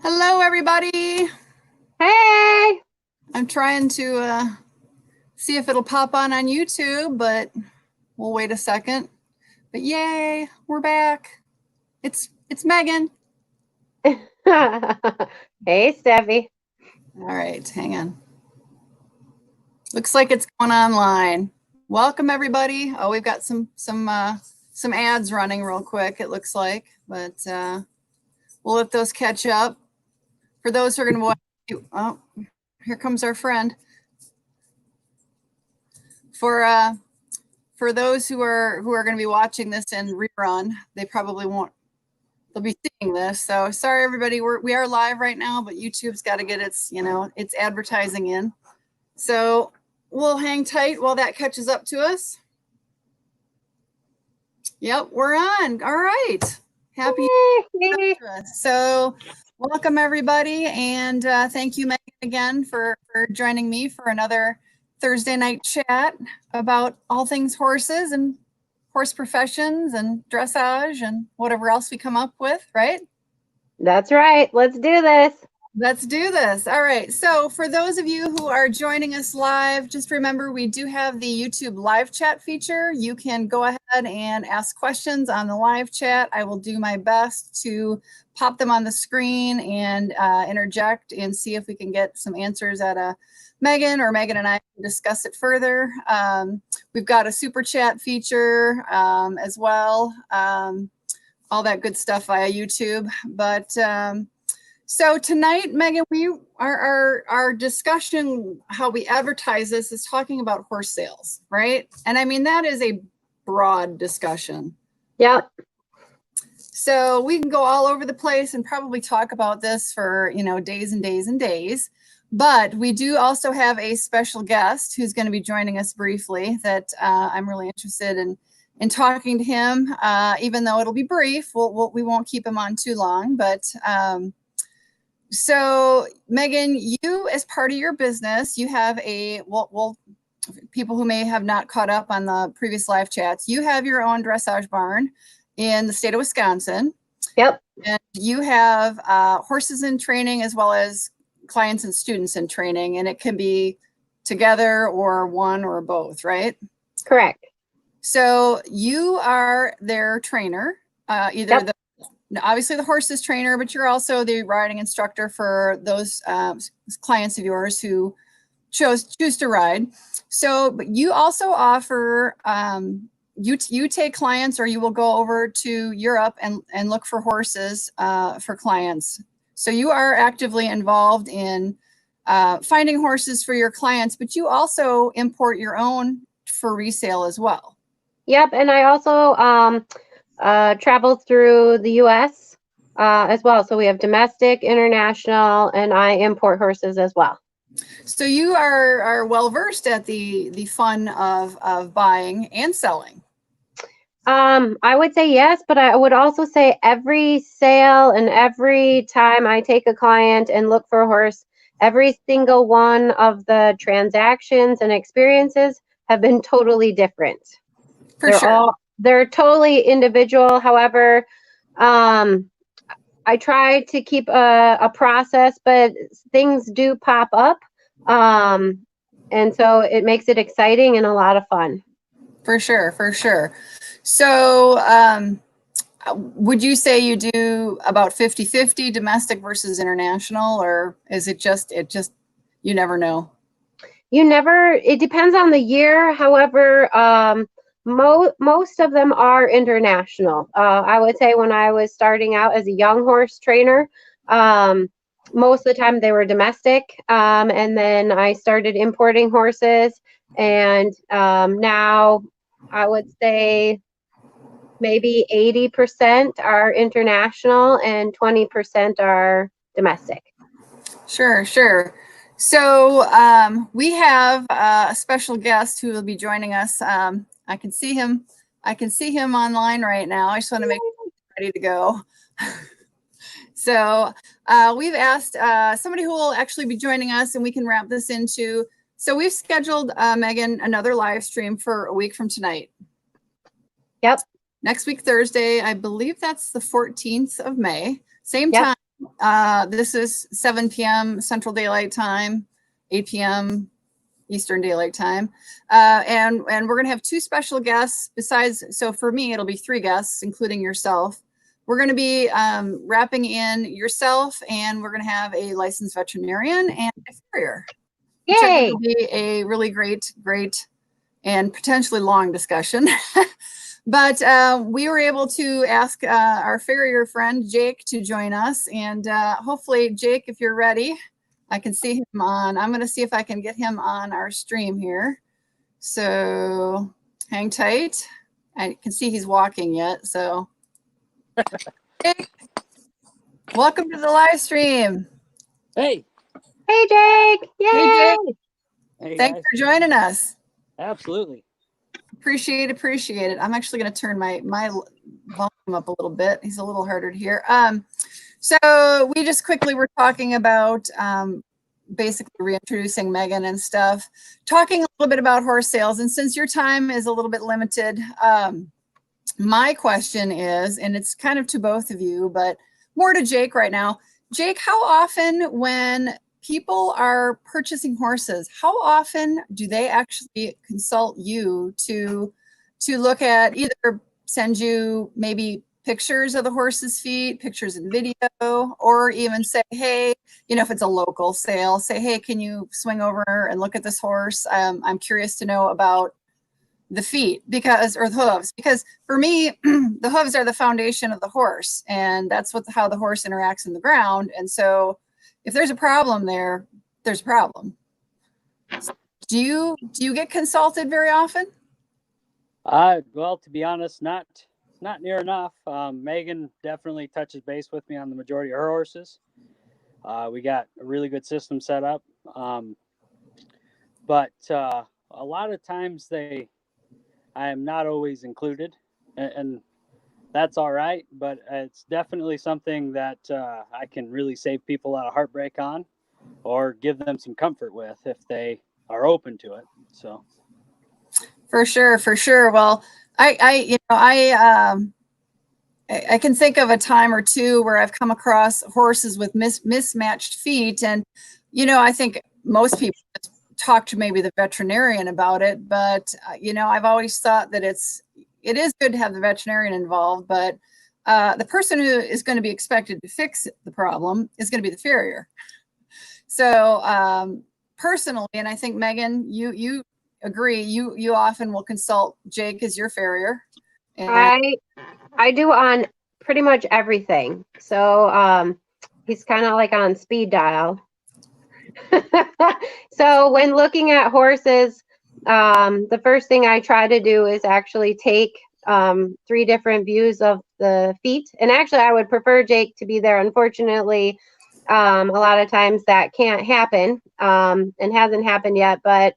Hello, everybody. Hey! I'm trying to see if it'll pop on YouTube, but we'll wait a second. But yay, we're back. It's Megan. Hey, Steffi. All right, hang on. Looks like it's going online. Welcome, everybody. Oh, we've got some ads running real quick, it looks like, but we'll let those catch up. For those who are going to watch, oh, here comes our friend. For those who are going to be watching this in rerun, they probably won't. They'll be seeing this. So sorry, everybody. We are live right now, but YouTube's got to get its its advertising in. So we'll hang tight while that catches up to us. Yep, we're on. All right. Happy. So welcome, everybody, and thank you, Megan, again for joining me for another Thursday night chat about all things horses and horse professions and dressage and whatever else we come up with, right? That's right. Let's do this. Let's do this. All right. So for those of you who are joining us live, just remember we do have the YouTube live chat feature. You can go ahead and ask questions on the live chat. I will do my best to pop them on the screen and interject and see if we can get some answers out of Megan, or Megan and I can discuss it further. We've got a super chat feature as well. All that good stuff via YouTube. But so tonight, Megan, our discussion, how we advertise this, is talking about horse sales, right? And I mean, that is a broad discussion. Yep. So we can go all over the place and probably talk about this for, days and days and days. But we do also have a special guest who's going to be joining us briefly that I'm really interested in talking to him, even though it'll be brief. We won't keep him on too long, but so Megan, you, as part of your business, you have people who may have not caught up on the previous live chats, you have your own dressage barn in the state of Wisconsin. Yep. And you have horses in training as well as clients and students in training, and it can be together or one or both, right? Correct. So you are their trainer, either Yep. Obviously the horses trainer, but you're also the riding instructor for those clients of yours who choose to ride. So, but you also offer, you take clients, or you will go over to Europe and look for horses for clients. So you are actively involved in finding horses for your clients, but you also import your own for resale as well. Yep. And I also travel through the U.S. As well. So we have domestic, international, and I import horses as well. So you are well versed at the fun of buying and selling. I would say yes, but I would also say every sale and every time I take a client and look for a horse, every single one of the transactions and experiences have been totally different. They're totally individual. However, I try to keep a process, but things do pop up. And so it makes it exciting and a lot of fun. For sure, for sure. So would you say you do about 50-50 domestic versus international, or is it just, you never know? It depends on the year. However, most of them are international. I would say when I was starting out as a young horse trainer, most of the time they were domestic. And then I started importing horses, and now I would say maybe 80% are international and 20% are domestic. Sure, sure. So we have a special guest who will be joining us. I can see him. I can see him online right now. I just want to make sure he's ready to go. So we've asked somebody who will actually be joining us, and we can wrap this into. So we've scheduled, Megan, another live stream for a week from tonight. Yep. Next week, Thursday, I believe that's the 14th of May. Same time, This is 7 p.m. Central Daylight Time, 8 p.m. Eastern Daylight Time. And we're going to have 2 special guests besides. So for me, it'll be 3 guests, including yourself. We're going to be wrapping in yourself, and we're going to have a licensed veterinarian and a farrier. Which I think will be a really great and potentially long discussion. But we were able to ask our farrier friend, Jake, to join us. And hopefully, Jake, if you're ready, I can see him on. I'm going to see if I can get him on our stream here. So hang tight. I can see he's walking yet. So Jake, welcome to the live stream. Hey. Hey, Jake. Yay. Hey, Jake. Hey, thanks for joining us. Absolutely. Appreciate it. I'm actually going to turn my volume up a little bit. He's a little harder to hear. So we just quickly were talking about basically reintroducing Megan and stuff, talking a little bit about horse sales. And since your time is a little bit limited, my question is, and it's kind of to both of you, but more to Jake right now. Jake, how often when people are purchasing horses, how often do they actually consult you to look at, either send you maybe pictures of the horse's feet, pictures and video, or even say, hey, you know, if it's a local sale, say, hey, can you swing over and look at this horse? I'm curious to know about the feet, because, or the hooves, because for me, the hooves are the foundation of the horse, and that's how the horse interacts in the ground. And so if there's a problem there, there's a problem. Do you get consulted very often? Well, to be honest, not near enough. Megan definitely touches base with me on the majority of her horses. We got a really good system set up. But a lot of times I am not always included, and that's all right, but it's definitely something that I can really save people a lot of heartbreak on, or give them some comfort with if they are open to it. So for sure. Well, I can think of a time or two where I've come across horses with mismatched feet, and I think most people talk to maybe the veterinarian about it, but I've always thought that it is good to have the veterinarian involved, but the person who is going to be expected to fix the problem is going to be the farrier. So personally, and I think Megan, you agree, you often will consult Jake as your farrier. And I do on pretty much everything. So he's kind of like on speed dial. So when looking at horses, the first thing I try to do is actually take 3 different views of the feet. And actually, I would prefer Jake to be there. Unfortunately, a lot of times that can't happen and hasn't happened yet. But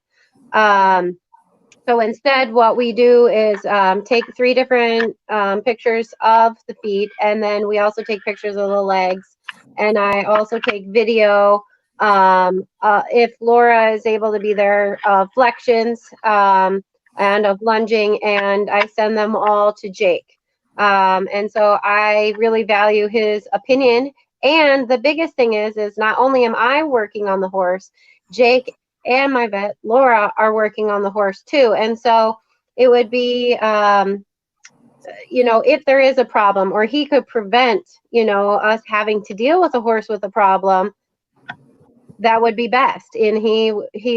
so instead, what we do is take 3 different pictures of the feet, and then we also take pictures of the legs. And I also take video, if Laura is able to be there, flexions and of lunging, and I send them all to Jake. And so I really value his opinion. And the biggest thing is not only am I working on the horse, Jake and my vet, Laura, are working on the horse too. And so it would be, if there is a problem, or he could prevent, us having to deal with a horse with a problem, that would be best. And he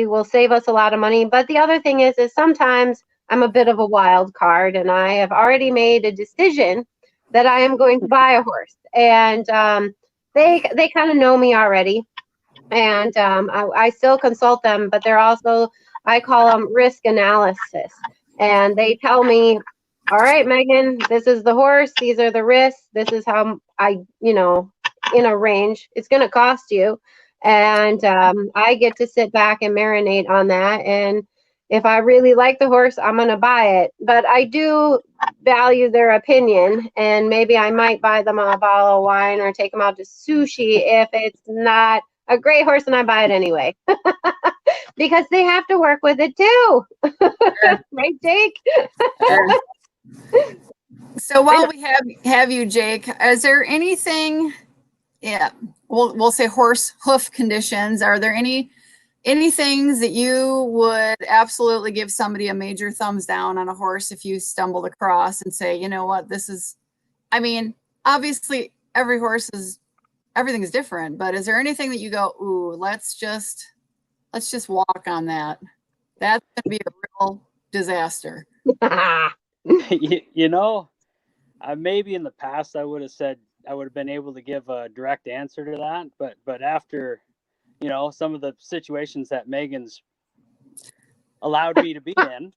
will save us a lot of money. But the other thing is sometimes I'm a bit of a wild card, and I have already made a decision that I am going to buy a horse. And they kind of know me already. And I still consult them, but they're also, I call them risk analysis. And they tell me, all right, Megan, this is the horse. These are the risks. This is how in a range, it's going to cost you. And I get to sit back and marinate on that. And if I really like the horse, I'm going to buy it. But I do value their opinion, and maybe I might buy them a bottle of wine or take them out to sushi if it's not a great horse and I buy it anyway. Because they have to work with it too. Right, Jake? So while we have you, Jake, is there anything yeah, we'll say horse hoof conditions. Are there any things that you would absolutely give somebody a major thumbs down on a horse if you stumbled across and say, you know what, this is, I mean, obviously everything is different, but is there anything that you go, ooh, let's just walk on that? That's going to be a real disaster. You know, maybe in the past I would have been able to give a direct answer to that, but after, you know, some of the situations that Megan's allowed me to be in.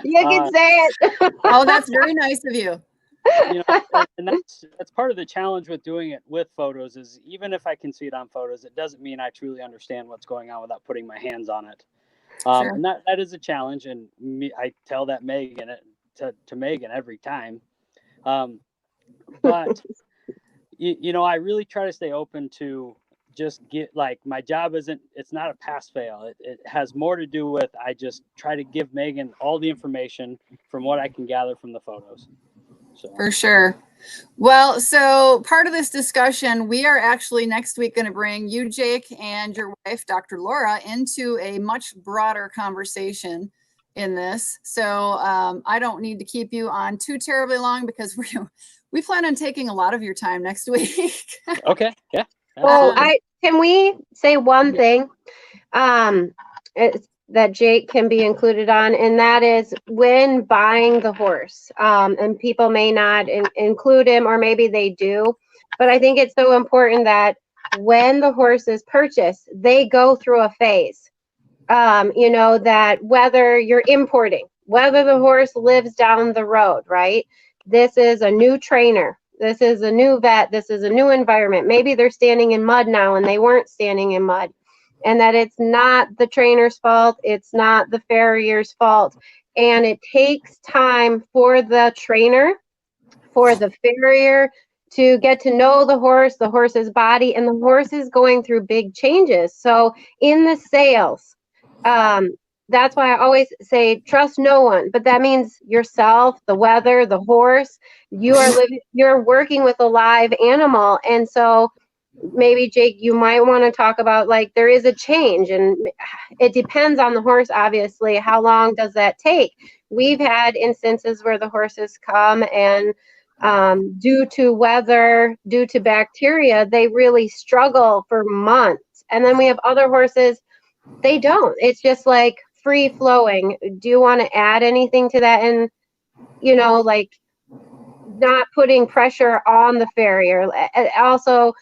You can say it. Oh, that's very nice of you. You know, and that's part of the challenge with doing it with photos is even if I can see it on photos, it doesn't mean I truly understand what's going on without putting my hands on it. Sure. And that is a challenge, and I tell that to Megan every time. But you know, I really try to stay open to just get, like, my job it's not a pass fail. It has more to do with, I just try to give Megan all the information from what I can gather from the photos. So. For sure. Well, so part of this discussion, we are actually next week going to bring you, Jake, and your wife, Dr. Laura, into a much broader conversation in this. So I don't need to keep you on too terribly long because we plan on taking a lot of your time next week. Okay. Yeah. Well, can we say one thing that Jake can be included on, and that is when buying the horse. And people may not include him, or maybe they do, but I think it's so important that when the horse is purchased, they go through a phase. You know, that whether you're importing, whether the horse lives down the road, right? This is a new trainer. This is a new vet. This is a new environment. Maybe they're standing in mud now and they weren't standing in mud. And that it's not the trainer's fault. It's not the farrier's fault. And it takes time for the trainer, for the farrier to get to know the horse's body, and the horse is going through big changes. So in the sales, that's why I always say trust no one, but that means yourself, the weather, the horse. You're working with a live animal. And so maybe, Jake, you might want to talk about, like, there is a change, and it depends on the horse, obviously. How long does that take? We've had instances where the horses come and due to weather, due to bacteria, they really struggle for months. And then we have other horses, they don't. It's just like free flowing. Do you want to add anything to that? And, you know, like, not putting pressure on the farrier. Also,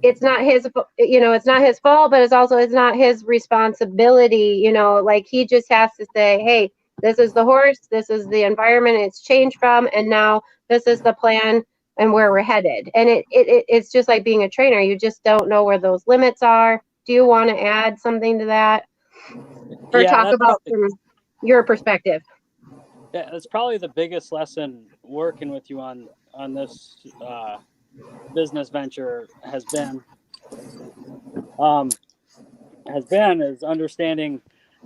it's not his, you know, it's not his fault, but it's not his responsibility. You know, like, he just has to say, hey, this is the horse, this is the environment it's changed from, and now this is the plan and where we're headed. And it's just like being a trainer. You just don't know where those limits are. Do you want to add something to that, or talk about from your perspective? Yeah, that's probably the biggest lesson working with you on this business venture has been is understanding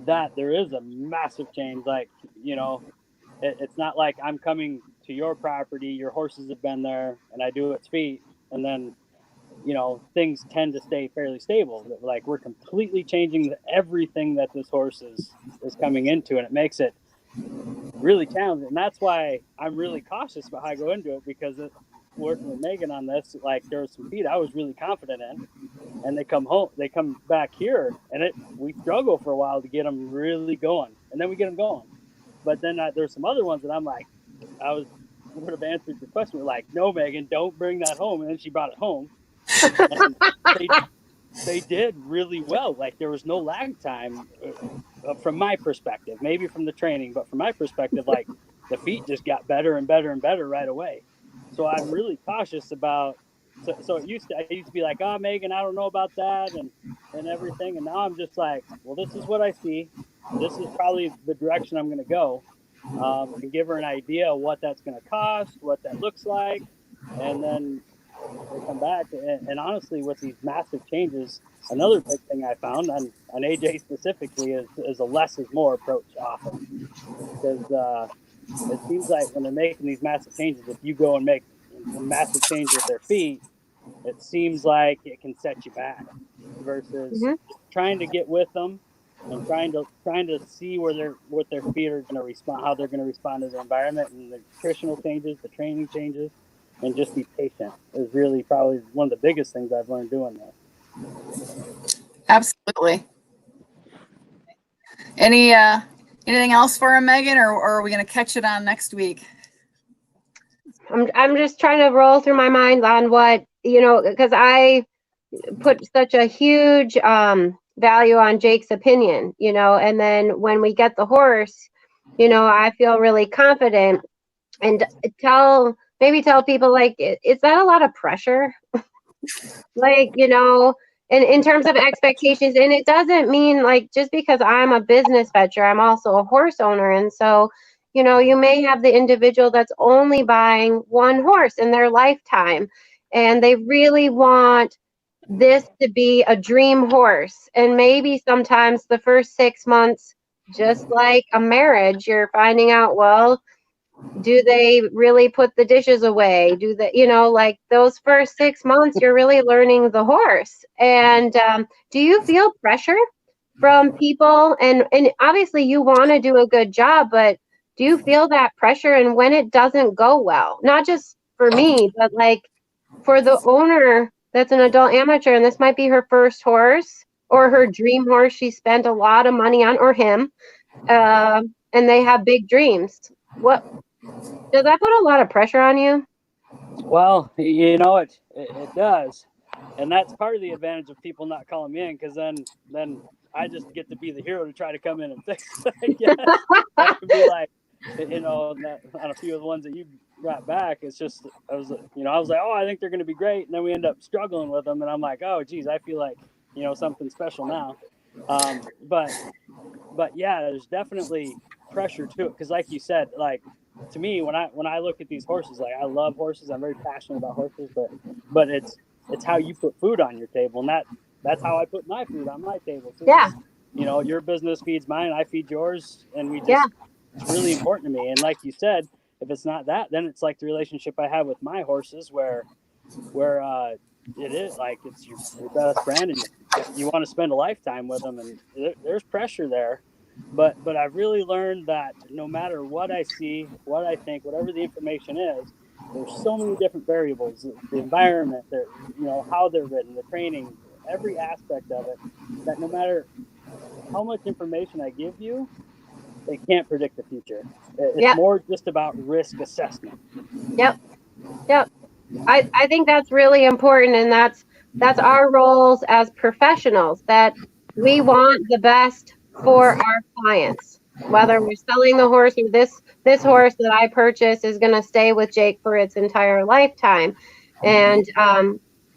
that there is a massive change. Like, you know, it's not like I'm coming to your property, your horses have been there, and I do its feet, and then, you know, things tend to stay fairly stable. Like, we're completely changing everything that this horse is coming into, and it makes it really challenging. And that's why I'm really cautious about how I go into it, because working with Megan on this, like, there were some feet I was really confident in, and they come back here, and we struggle for a while to get them really going, and then we get them going. But then there's some other ones that I'm like, I would have answered your question. We're like, no, Megan, don't bring that home. And then she brought it home. And they did really well. Like, there was no lag time from my perspective, maybe from the training, but from my perspective, like, the feet just got better and better and better right away. So I'm really cautious about, so I used to be like, oh, Megan, I don't know about that and everything. And now I'm just like, well, this is what I see. This is probably the direction I'm going to go, and give her an idea of what that's going to cost, what that looks like. And then they come back. And honestly, with these massive changes, another big thing I found on AJ specifically is a less is more approach often. Because it seems like when they're making these massive changes, if you go and make a massive change with their feet, it seems like it can set you back versus trying to get with them and trying to see what their feet are going to respond, how they're going to respond to the environment and the nutritional changes, the training changes, and just be patient is really probably one of the biggest things I've learned doing this. Absolutely. Anything else for him, Megan, or are we going to catch it on next week? I'm just trying to roll through my mind on what, because I put such a huge value on Jake's opinion, and then when we get the horse, I feel really confident and tell people, like, is that a lot of pressure? Like, in terms of expectations, and it doesn't mean like just because I'm a business venture, I'm also a horse owner. And so, you may have the individual that's only buying one horse in their lifetime, and they really want this to be a dream horse. And maybe sometimes the first 6 months, just like a marriage, you're finding out, well, do they really put the dishes away? Do they, like those first 6 months, you're really learning the horse. And do you feel pressure from people? And obviously you want to do a good job, but do you feel that pressure? And when it doesn't go well, not just for me, but like for the owner that's an adult amateur, and this might be her first horse or her dream horse she spent a lot of money on, or him, and they have big dreams. What does that put a lot of pressure on you? Well, it does, and that's part of the advantage of people not calling me in, because then I just get to be the hero to try to come in and fix it. That could be like, on a few of the ones that you got back, it's just I was like, oh, I think they're going to be great, and then we end up struggling with them, and I'm like, oh, geez, I feel like something special now. But yeah, there's definitely pressure to it, because like you said, like, to me, when I look at these horses, like, I love horses, I'm very passionate about horses, but it's how you put food on your table, and that's how I put my food on my table too. Yeah. Your business feeds mine, I feed yours, and we just it's really important to me. And like you said, if it's not that, then it's like the relationship I have with my horses, where it is like it's your best friend, and you want to spend a lifetime with them, and there's pressure there. But I've really learned that no matter what I see, what I think, whatever the information is, there's so many different variables: the environment, how they're written, the training, every aspect of it. That no matter how much information I give you, they can't predict the future. It's more just about risk assessment. Yep. I think that's really important, and that's our roles as professionals, that we want the best for our clients, whether we're selling the horse or this horse that I purchased is going to stay with Jake for its entire lifetime. And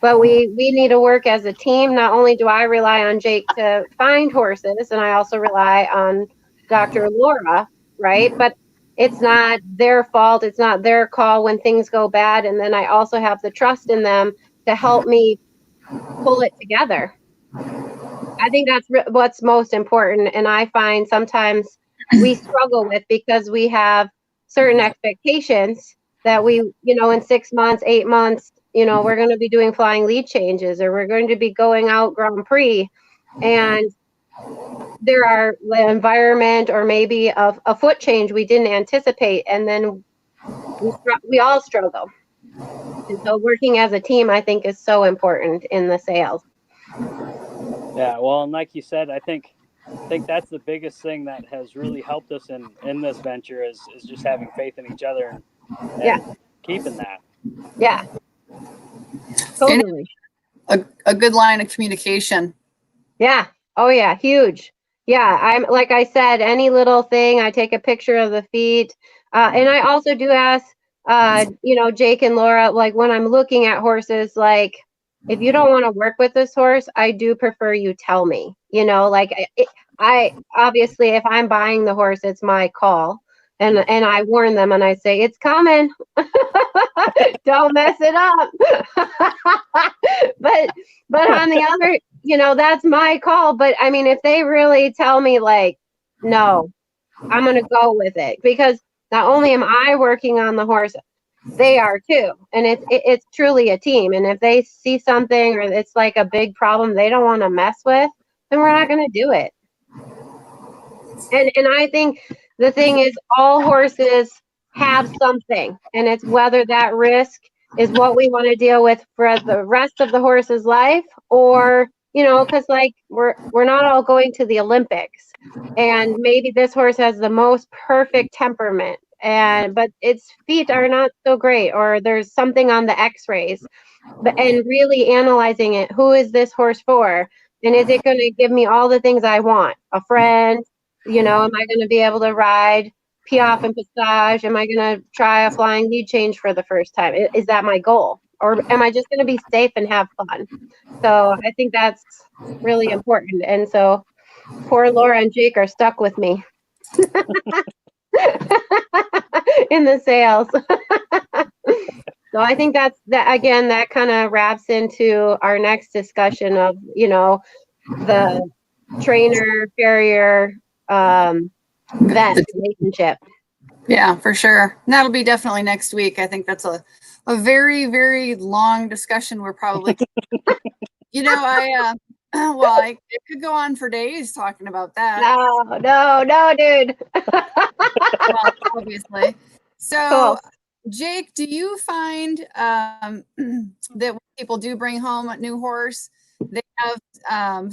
but we need to work as a team. Not only do I rely on Jake to find horses, and I also rely on Dr. Laura, right? But it's not their fault. It's not their call when things go bad. And then I also have the trust in them to help me pull it together. I think that's what's most important. And I find sometimes we struggle with, because we have certain expectations that we, in 6 months, 8 months, we're going to be doing flying lead changes, or we're going to be going out Grand Prix. And there are the environment, or maybe a foot change we didn't anticipate, and then we all struggle. And so working as a team, I think, is so important in the sales. Yeah, well, and like you said, I think that's the biggest thing that has really helped us in this venture is just having faith in each other and keeping that. Yeah, totally. A good line of communication. Yeah. Oh yeah, huge. Yeah, I'm, like I said, any little thing, I take a picture of the feet. And I also do ask, Jake and Laura, like, when I'm looking at horses, like, if you don't want to work with this horse, I do prefer you tell me, I obviously, if I'm buying the horse, it's my call. And I warn them, and I say, it's coming. Don't mess it up. But on the other, that's my call. But I mean, if they really tell me, like, no, I'm going to go with it, because not only am I working on the horse, they are too. And it's truly a team. And if they see something or it's like a big problem they don't want to mess with, then we're not going to do it. And I think the thing is all horses have something, and it's whether that risk is what we want to deal with for the rest of the horse's life, or because like we're not all going to the Olympics, and maybe this horse has the most perfect temperament, but its feet are not so great, or there's something on the x-rays, and really analyzing it, who is this horse for, and is it going to give me all the things I want? A friend, am I going to be able to ride Piaffe and Passage? Am I going to try a flying lead change for the first time? Is that my goal? Or am I just going to be safe and have fun? So I think that's really important. And so poor Laura and Jake are stuck with me in the sales. So I think that again, that kind of wraps into our next discussion of, the trainer, farrier, vet relationship. Yeah, for sure. And that'll be definitely next week. I think that's a very, very long discussion. We're probably, it could go on for days talking about that. No, dude. Well, obviously. So, Cool. Jake, do you find that when people do bring home a new horse, they have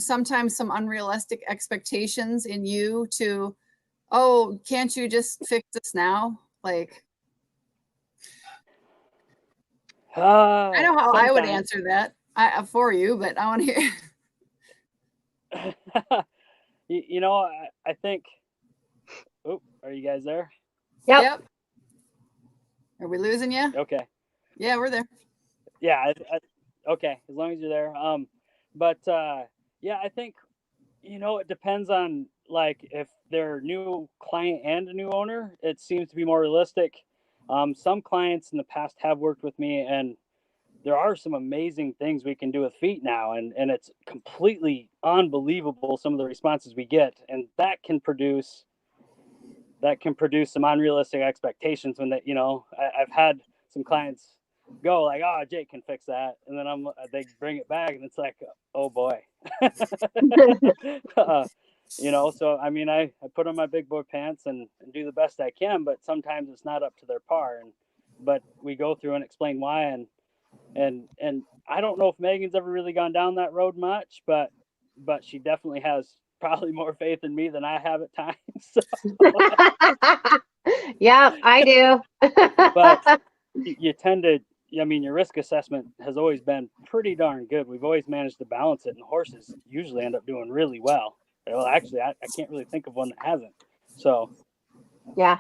sometimes some unrealistic expectations in you to, oh, can't you just fix this now? Like, I know how I would answer that for you, but I want to hear. I think. Oh, are you guys there? Yep. Are we losing you? Okay. Yeah, we're there. Yeah. Okay. As long as you're there. I think, it depends on like if they're a new client and a new owner, it seems to be more realistic. Some clients in the past have worked with me, and there are some amazing things we can do with feet now, and it's completely unbelievable some of the responses we get, and that can produce some unrealistic expectations when I've had some clients go like, oh, Jake can fix that, and then they bring it back and it's like, oh boy. So I mean, I put on my big boy pants and do the best I can, but sometimes it's not up to their par, but we go through and explain why, and I don't know if Megan's ever really gone down that road much, but she definitely has probably more faith in me than I have at times. So. Yeah, I do. But you tend to, your risk assessment has always been pretty darn good. We've always managed to balance it, and horses usually end up doing really well. Well, actually, I can't really think of one that hasn't. So. Yeah.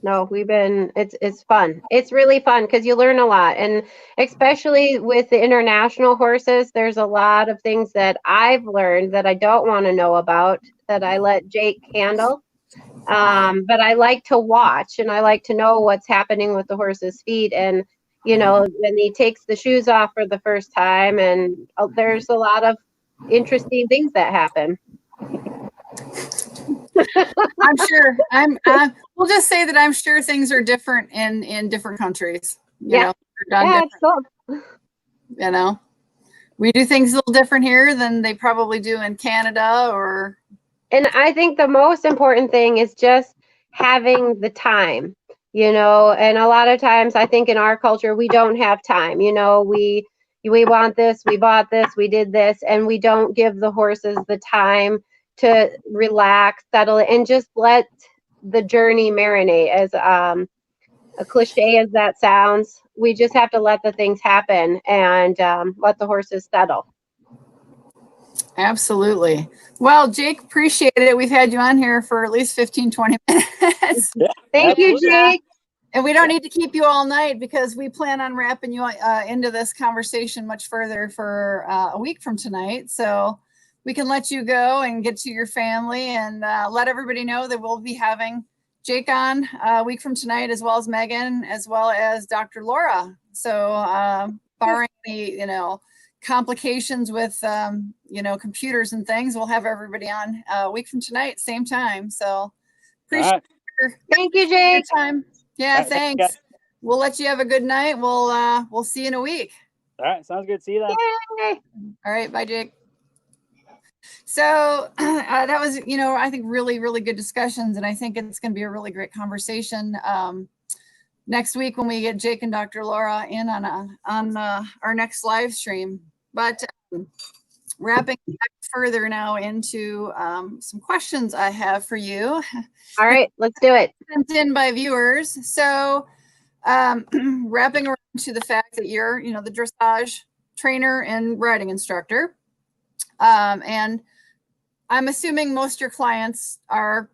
No, it's fun. It's really fun because you learn a lot. And especially with the international horses, there's a lot of things that I've learned that I don't want to know about that I let Jake handle. But I like to watch and I like to know what's happening with the horse's feet. And, when he takes the shoes off for the first time, and there's a lot of interesting things that happen. I'm sure. We'll just say that I'm sure things are different in different countries. Yeah, it's cool. We do things a little different here than they probably do in Canada And I think the most important thing is just having the time, and a lot of times I think in our culture, we don't have time. We want this, we bought this, we did this, and we don't give the horses the time to relax, settle, and just let the journey marinate. As a cliche as that sounds, we just have to let the things happen and let the horses settle. Absolutely. Well, Jake, appreciate it. We've had you on here for at least 15, 20 minutes. Yeah, Thank you, Jake. And we don't need to keep you all night because we plan on wrapping you into this conversation much further for a week from tonight. So we can let you go and get to your family and let everybody know that we'll be having Jake on a week from tonight, as well as Megan, as well as Dr. Laura. So barring any, complications with, computers and things, we'll have everybody on a week from tonight, same time. So appreciate Right. Thank you, Jake. your time. Yeah, thanks. we'll let you have a good night. We'll see you in a week. All right, sounds good. See you then. Yay! All right, bye, Jake. So that was, I think really, really good discussions, and I think it's going to be a really great conversation next week when we get Jake and Dr. Laura in on our next live stream. But wrapping back further now into some questions I have for you. All right, let's do it. Sent in by viewers. So wrapping around to the fact that you're, the dressage trainer and riding instructor. And I'm assuming most of your clients are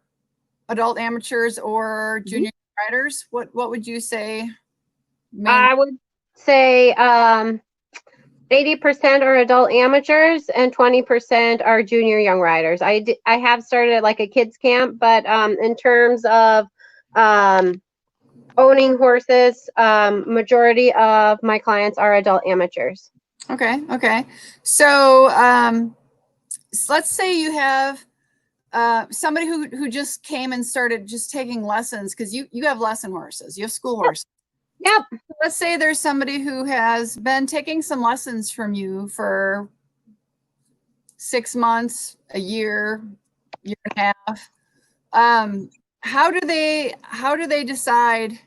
adult amateurs or junior riders. What would you say? I would say 80% are adult amateurs and 20% are junior young riders. I have started at like a kids camp, but in terms of owning horses, majority of my clients are adult amateurs. Okay. So let's say you have somebody who just came and started just taking lessons, because you have lesson horses, you have school horses. Yep. Let's say there's somebody who has been taking some lessons from you for 6 months, a year and a half. How do they decide,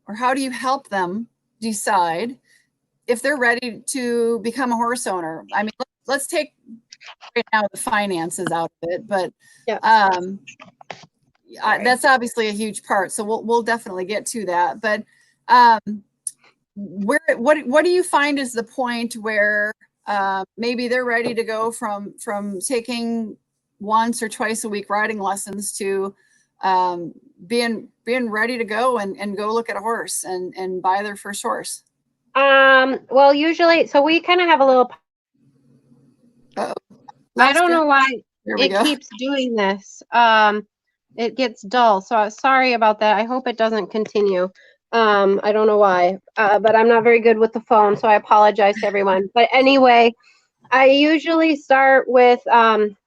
or how do you help them decide if they're ready to become a horse owner? I mean, let's take right now the finances out of it, but that's obviously a huge part. So we'll definitely get to that. But what do you find is the point where maybe they're ready to go from taking once or twice a week riding lessons to being ready to go and go look at a horse and buy their first horse? Well, usually, so we kind of have a little. I don't know why it keeps doing this. It gets dull. So sorry about that. I hope it doesn't continue. I don't know why, but I'm not very good with the phone, so I apologize to everyone. But anyway, I usually start with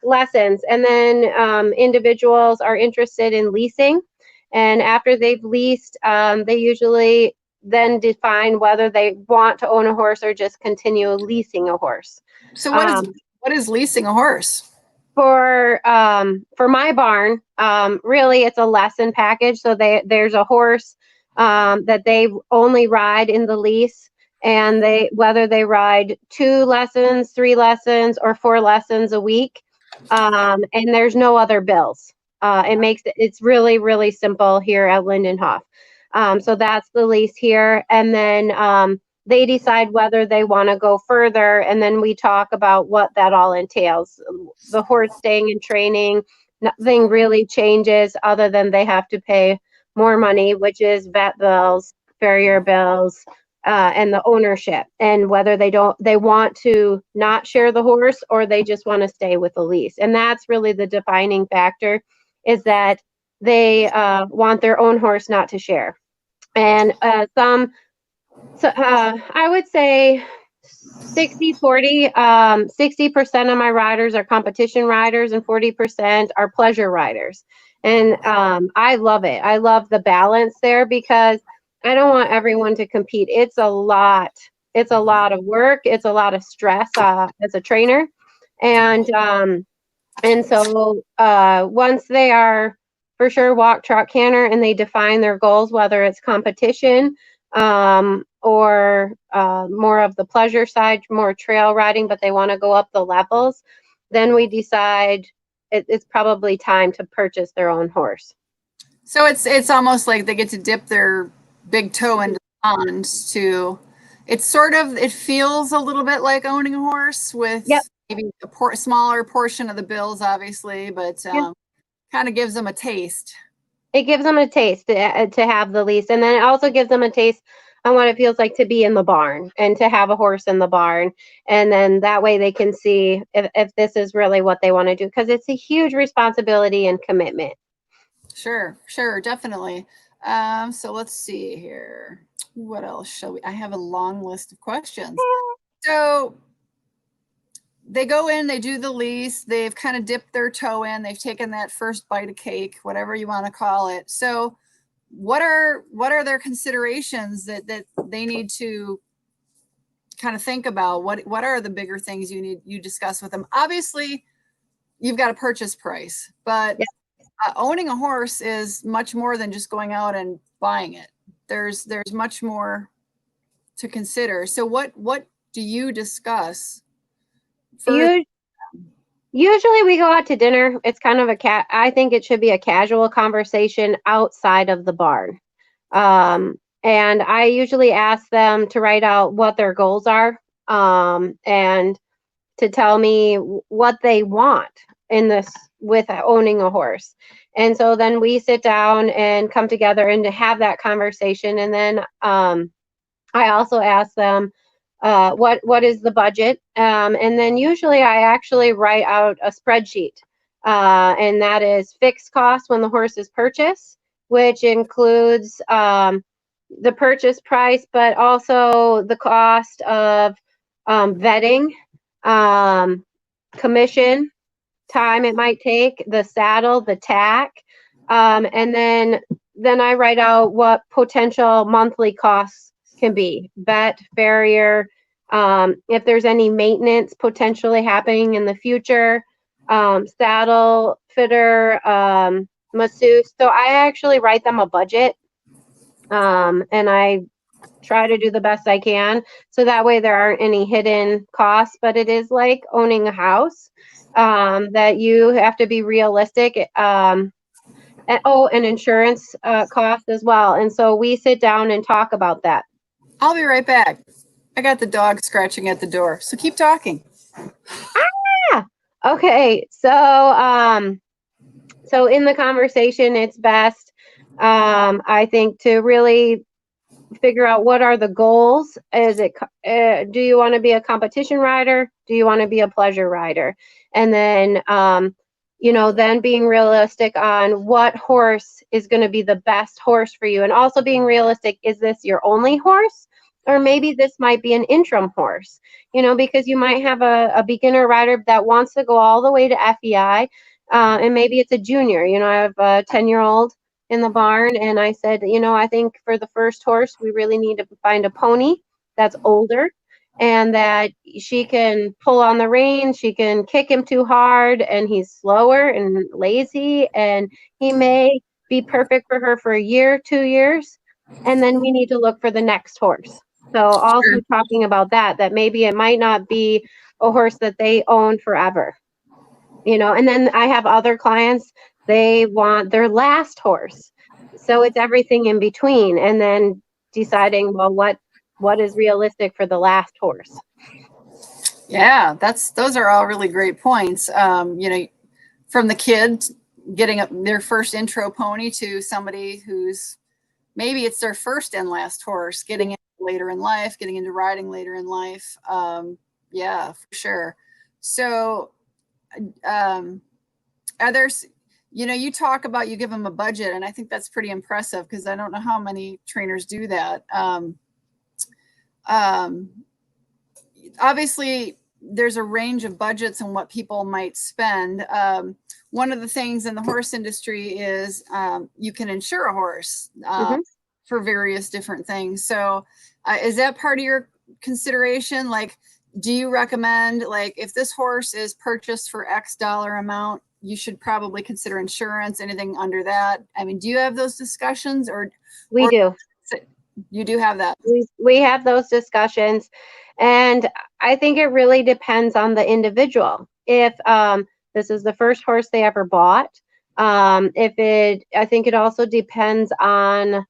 lessons, and then individuals are interested in leasing. And after they've leased, they usually then define whether they want to own a horse or just continue leasing a horse. So what is leasing a horse? For my barn, really it's a lesson package. So there's a horse that they only ride in the lease, and whether they ride 2 lessons, 3 lessons, or 4 lessons a week, and there's no other bills. It's really, really simple here at Lindinhof. So that's the lease here, and then they decide whether they want to go further, and then we talk about what that all entails. The horse staying in training, nothing really changes other than they have to pay more money, which is vet bills, farrier bills, and the ownership, and whether they want to not share the horse or they just want to stay with the lease. And that's really the defining factor, is that they want their own horse, not to share. And I would say 60-40. 60% of my riders are competition riders and 40% are pleasure riders. And I love it. I love the balance there, because I don't want everyone to compete. It's a lot. It's a lot of work. It's a lot of stress as a trainer. And so once they are for sure walk, trot, canter, and they define their goals, whether it's competition or more of the pleasure side, more trail riding, but they want to go up the levels, then we decide it's probably time to purchase their own horse. So it's almost like they get to dip their big toe into the pond it feels a little bit like owning a horse, with maybe a smaller portion of the bills, obviously, but kind of gives them a taste. It gives them a taste to have the lease, and then it also gives them a taste on what it feels like to be in the barn and to have a horse in the barn. And then that way they can see if this is really what they want to do, because it's a huge responsibility and commitment. Sure, definitely. So let's see here. What else shall we? I have a long list of questions. So they go in, they do the lease, they've kind of dipped their toe in, they've taken that first bite of cake, whatever you want to call it. So what are their considerations that they need to kind of think about? What are the bigger things you discuss with them? Obviously, you've got a purchase price, but owning a horse is much more than just going out and buying it. There's much more to consider. So what do you discuss? Usually we go out to dinner. It's kind of I think it should be a casual conversation outside of the barn. And I usually ask them to write out what their goals are, and to tell me what they want in this with owning a horse. And so then we sit down and come together and to have that conversation. And then I also ask them what is the budget, and then usually I actually write out a spreadsheet, and that is fixed cost when the horse is purchased, which includes the purchase price, but also the cost of vetting, commission, time it might take, the saddle, the tack, and then I write out what potential monthly costs can be, vet, farrier, if there's any maintenance potentially happening in the future, saddle, fitter, masseuse. So I actually write them a budget, and I try to do the best I can, so that way there aren't any hidden costs. But it is like owning a house, that you have to be realistic, and insurance cost as well. And so we sit down and talk about that. I'll be right back. I got the dog scratching at the door, so keep talking. Okay, so so in the conversation, it's best, I think, to really figure out what are the goals. Is it do you want to be a competition rider? Do you want to be a pleasure rider? And then then being realistic on what horse is going to be the best horse for you, and also being realistic, is this your only horse? Or maybe this might be an interim horse, because you might have a beginner rider that wants to go all the way to FEI, and maybe it's a junior. I have a 10-year-old in the barn, and I said, I think for the first horse, we really need to find a pony that's older and that she can pull on the rein, she can kick him too hard, and he's slower and lazy, and he may be perfect for her for a year, 2 years, and then we need to look for the next horse. So also talking about that maybe it might not be a horse that they own forever, and then I have other clients, they want their last horse. So it's everything in between, and then deciding, well, what is realistic for the last horse. Yeah, those are all really great points. From the kid getting their first intro pony to somebody who's maybe it's their first and last horse, getting in later in life, getting into riding later in life. Yeah, for sure. So are there, you talk about, you give them a budget, and I think that's pretty impressive, because I don't know how many trainers do that. Obviously there's a range of budgets and what people might spend. One of the things in the horse industry is you can insure a horse for various different things. So is that part of your consideration? Like, do you recommend, like, if this horse is purchased for X dollar amount, you should probably consider insurance, anything under that? I mean, do you have those discussions, or we do? You do have that. We have those discussions, and I think it really depends on the individual. If this is the first horse they ever bought, I think it also depends on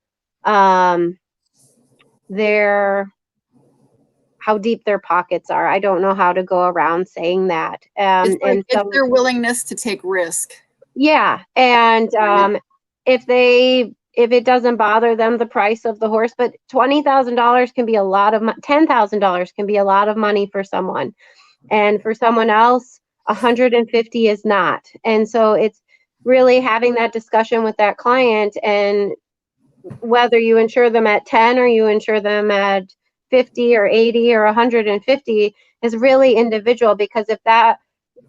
how deep their pockets are. I don't know how to go around saying that. It's their willingness to take risk. Yeah, and if it doesn't bother them, the price of the horse, but $20,000 can be a lot of $10,000 can be a lot of money for someone, and for someone else, 150 is not. And so it's really having that discussion with that client, and whether you insure them at 10 or you insure them at 50 or 80 or 150 is really individual, because if that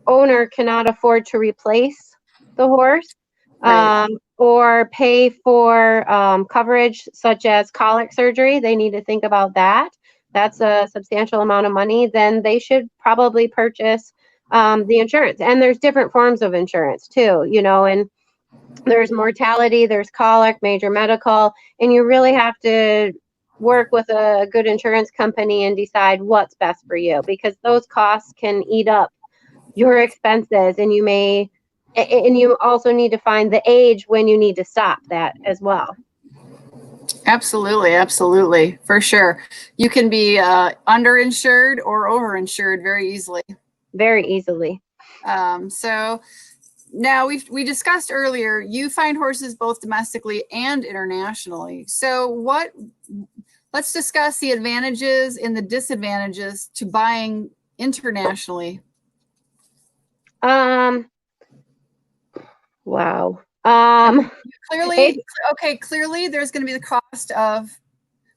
owner cannot afford to replace the horse, right, or pay for coverage such as colic surgery, they need to think about that. That's a substantial amount of money. Then they should probably purchase the insurance. And there's different forms of insurance too, you know, and there's mortality, there's colic, major medical, and you really have to work with a good insurance company and decide what's best for you, because those costs can eat up your expenses, and you also need to find the age when you need to stop that as well. Absolutely, absolutely, for sure. You can be underinsured or overinsured very easily. Very easily. So now we discussed earlier, you find horses both domestically and internationally. So let's discuss the advantages and the disadvantages to buying internationally. Wow. Clearly there's going to be the cost of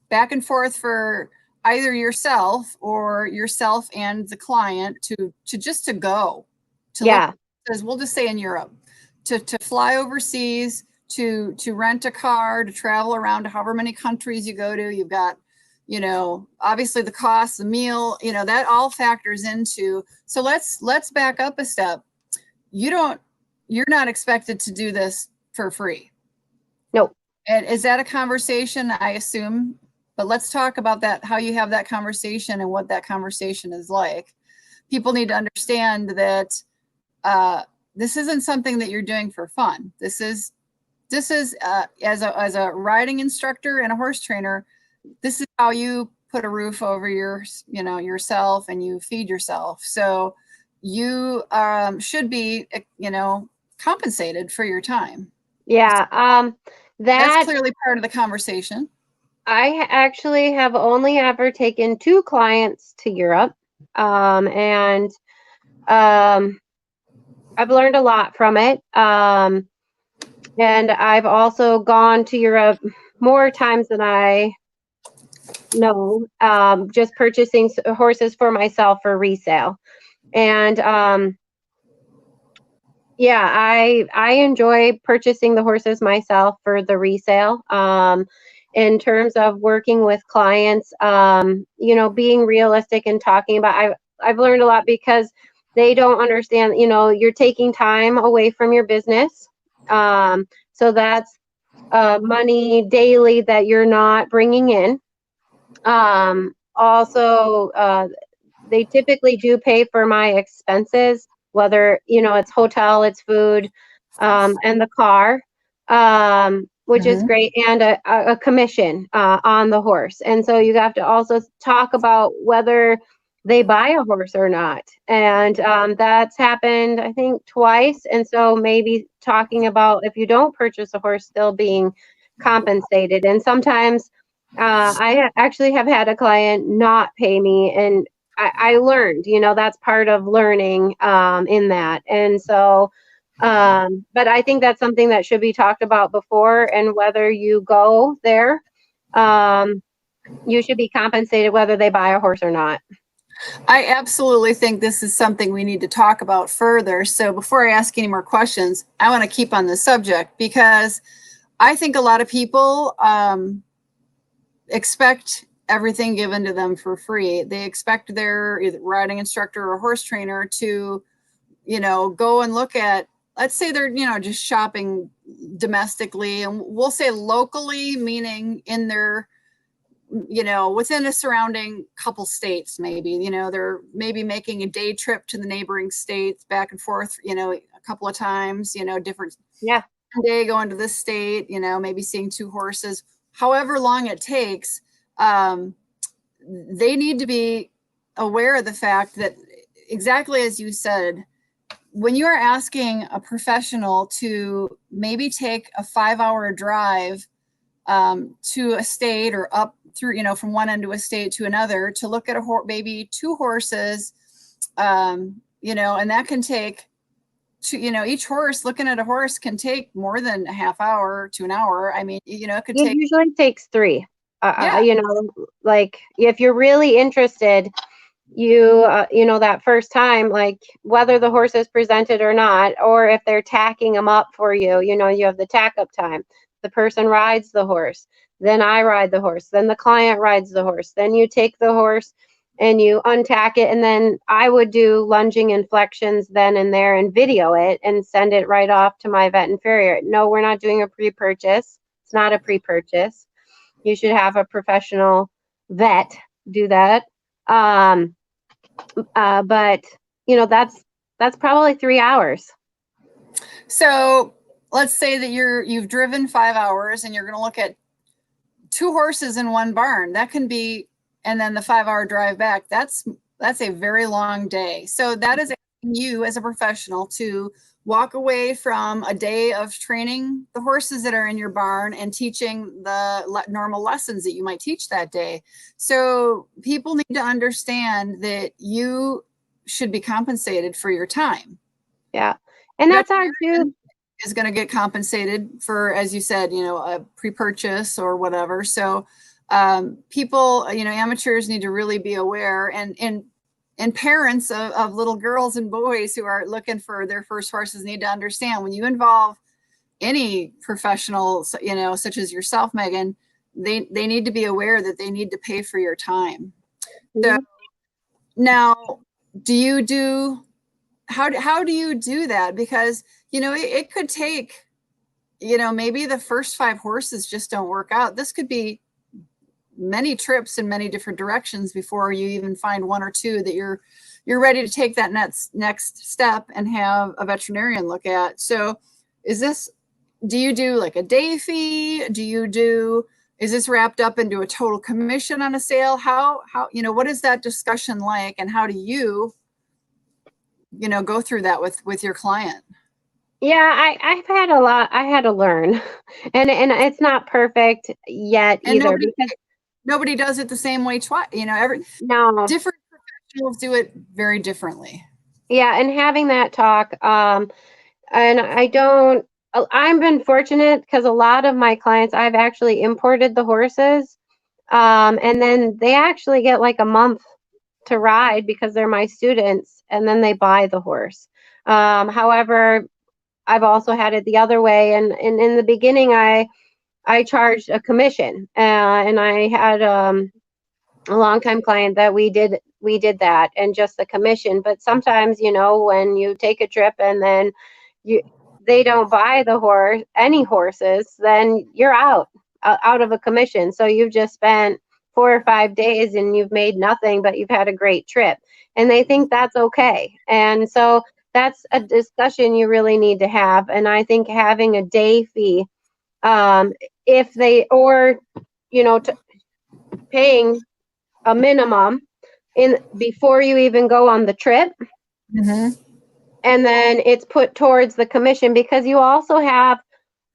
back and forth for either yourself and the client to go to yeah. Look, we'll just say in Europe, to fly overseas, to rent a car, to travel around to however many countries you go to. You've got, you know, obviously the cost, the meal, you know, that all factors into. So let's back up a step. You're not expected to do this for free. Nope. And is that a conversation, I assume? But let's talk about that, how you have that conversation and what that conversation is like. People need to understand that this isn't something that you're doing for fun. This is as a riding instructor and a horse trainer, this is how you put a roof over yourself, and you feed yourself. So you should be, compensated for your time. Yeah. That's clearly part of the conversation. I actually have only ever taken 2 clients to Europe. And I've learned a lot from it. And I've also gone to Europe more times than I know, just purchasing horses for myself for resale. And yeah, I enjoy purchasing the horses myself for the resale. In terms of working with clients, being realistic and talking about, I've learned a lot, because they don't understand, you're taking time away from your business. So that's money daily that you're not bringing in. Also, they typically do pay for my expenses, whether, it's hotel, it's food, and the car, which is great, and a commission on the horse. And so you have to also talk about whether they buy a horse or not. And that's happened, I think, twice. And so maybe talking about, if you don't purchase a horse, still being compensated. And sometimes I actually have had a client not pay me, and I learned, that's part of learning in that. And so, but I think that's something that should be talked about before, and whether you go there, you should be compensated whether they buy a horse or not. I absolutely think this is something we need to talk about further. So before I ask any more questions, I want to keep on this subject, because I think a lot of people expect everything given to them for free. They expect their either riding instructor or horse trainer to, go and look at, let's say they're, just shopping domestically, and we'll say locally, meaning in their, within a surrounding couple states, maybe, they're maybe making a day trip to the neighboring states back and forth, a couple of times, different day going to this state, maybe seeing 2 horses, however long it takes. They need to be aware of the fact that, exactly as you said, when you are asking a professional to maybe take a 5-hour drive to a state, or up through, from one end of a state to another, to look at maybe 2 horses, and that can take, each horse, looking at a horse can take more than a half hour to an hour. I mean, it usually takes 3. Like, if you're really interested, you know, that first time, like whether the horse is presented or not, or if they're tacking them up for you, you know, you have the tack up time. The person rides the horse, then I ride the horse, then the client rides the horse, then you take the horse and you untack it, and then I would do lunging inflections then and there and video it and send it right off to my vet and farrier. No, we're not doing a pre-purchase. It's not a pre-purchase. You should have a professional vet do that. But you know, that's probably 3 hours. So let's say that you've driven 5 hours and you're going to look at 2 horses in one barn. That can be, and then the 5-hour drive back. That's a very long day. So that is asking you as a professional to walk away from a day of training the horses that are in your barn and teaching the normal lessons that you might teach that day. So people need to understand that you should be compensated for your time. Yeah. And that's our due. Is going to get compensated for, as you said, you know, a pre-purchase or whatever. So people, you know, amateurs need to really be aware, and parents of little girls and boys who are looking for their first horses need to understand, when you involve any professional, you know, such as yourself, Megan, they need to be aware that they need to pay for your time. So now, how do you do that? Because, you know, it could take, you know, maybe the first 5 horses just don't work out. This could be many trips in many different directions before you even find 1 or 2 that you're ready to take that next step and have a veterinarian look at. So do you do like a day fee? Is this wrapped up into a total commission on a sale? How, you know, what is that discussion like, and how do you know, go through that with your client? Yeah, I've had a lot. I had to learn, and it's not perfect yet And either, because nobody does it the same way twice. You know, no, different professionals do it very differently. yeah, and having that talk, and I've been fortunate because a lot of my clients, I've actually imported the horses, and then they actually get like a month to ride because they're my students, and then they buy the horse. However, I've also had it the other way, and in the beginning, I charged a commission, and I had a longtime client that we did that, and just the commission. But sometimes, you know, when you take a trip and then they don't buy any horses, then you're out of a commission. So you've just spent 4 or 5 days and you've made nothing, but you've had a great trip, and they think that's okay. And so that's a discussion you really need to have. And I think having a day fee, if they, or, you know, paying a minimum before you even go on the trip. Mm-hmm. And then it's put towards the commission, because you also have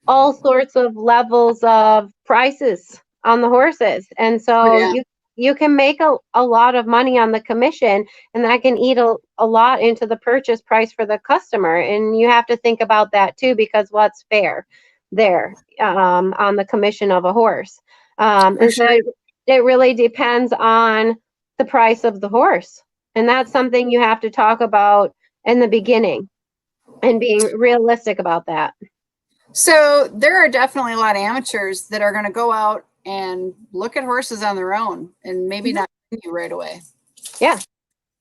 all sorts of levels of prices on the horses. And so you can make a lot of money on the commission, and that can eat a lot into the purchase price for the customer. And you have to think about that too, because what's fair there on the commission of a horse. And so it really depends on the price of the horse. And that's something you have to talk about in the beginning and being realistic about that. So there are definitely a lot of amateurs that are going to go out and look at horses on their own and maybe not you right away. Yeah.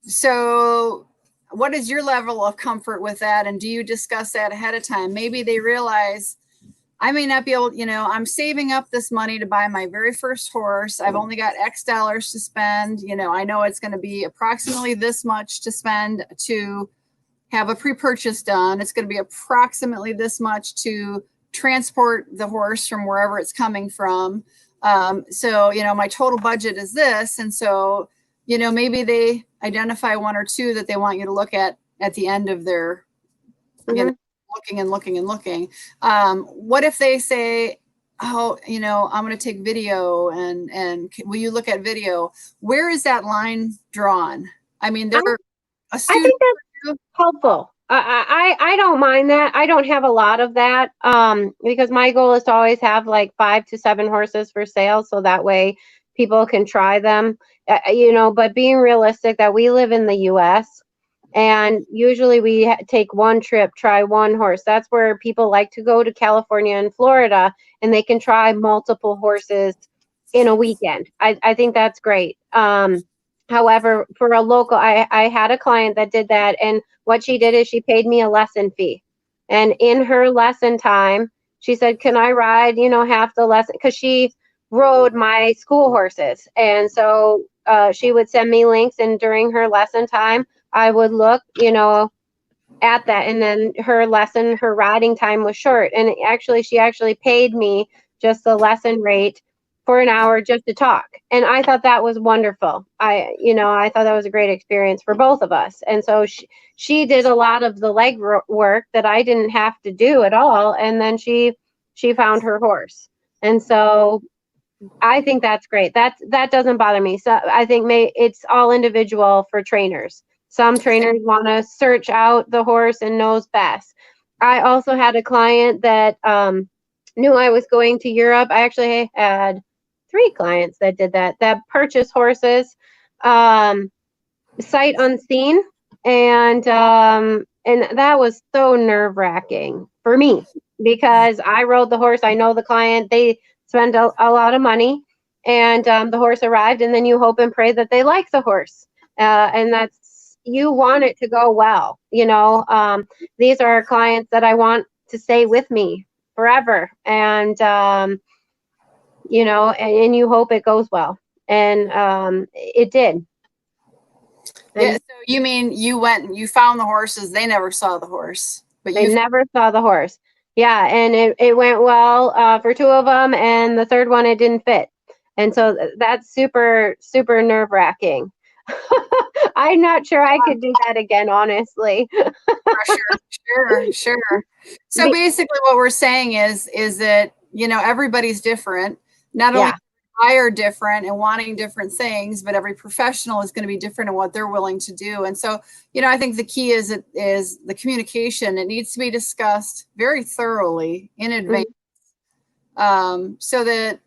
So what is your level of comfort with that? And do you discuss that ahead of time? Maybe they realize, I may not be able, you know, I'm saving up this money to buy my very first horse. I've only got X dollars to spend. You know, I know it's going to be approximately this much to spend to have a pre-purchase done. It's going to be approximately this much to transport the horse from wherever it's coming from. So, you know, my total budget is this. And so, you know, maybe they identify 1 or 2 that they want you to look at the end of their, you know, looking. What if they say, oh, you know, I'm going to take video and will you look at video? Where is that line drawn? I mean, I think that's helpful. I don't mind that. I don't have a lot of that, because my goal is to always have like 5 to 7 horses for sale. So that way people can try them, but being realistic that we live in the US, and usually we take one trip, try one horse. That's where people like to go to California and Florida, and they can try multiple horses in a weekend. I think that's great. However, for a local, I had a client that did that, and what she did is she paid me a lesson fee. And in her lesson time, she said, can I ride, half the lesson? Because she rode my school horses. And so she would send me links, and during her lesson time, I would look, at that. And then her riding time was short. And she actually paid me just the lesson rate for an hour just to talk. And I thought that was wonderful. I thought that was a great experience for both of us. And so she did a lot of the leg work that I didn't have to do at all. And then she found her horse. And so I think that's great. That doesn't bother me. So I think it's all individual for trainers. Some trainers want to search out the horse and knows best. I also had a client that knew I was going to Europe. I actually had 3 clients that did that purchased horses sight unseen, and that was so nerve-wracking for me, because I rode the horse. I know the client. They spend a lot of money, and the horse arrived, and then you hope and pray that they like the horse, and you want it to go well. These are clients that I want to stay with me forever, and and you hope it goes well, and it did. Yeah. So you mean you went and you found the horses? They never saw the horse, but they never saw the horse. Yeah, and it went well for 2 of them, and the third one it didn't fit, and so that's super super nerve-wracking. I'm not sure I could do that again, honestly. Sure. So basically what we're saying is that, everybody's different. Not only are different and wanting different things, but every professional is going to be different in what they're willing to do. And so, I think the key is the communication. It needs to be discussed very thoroughly in advance, so that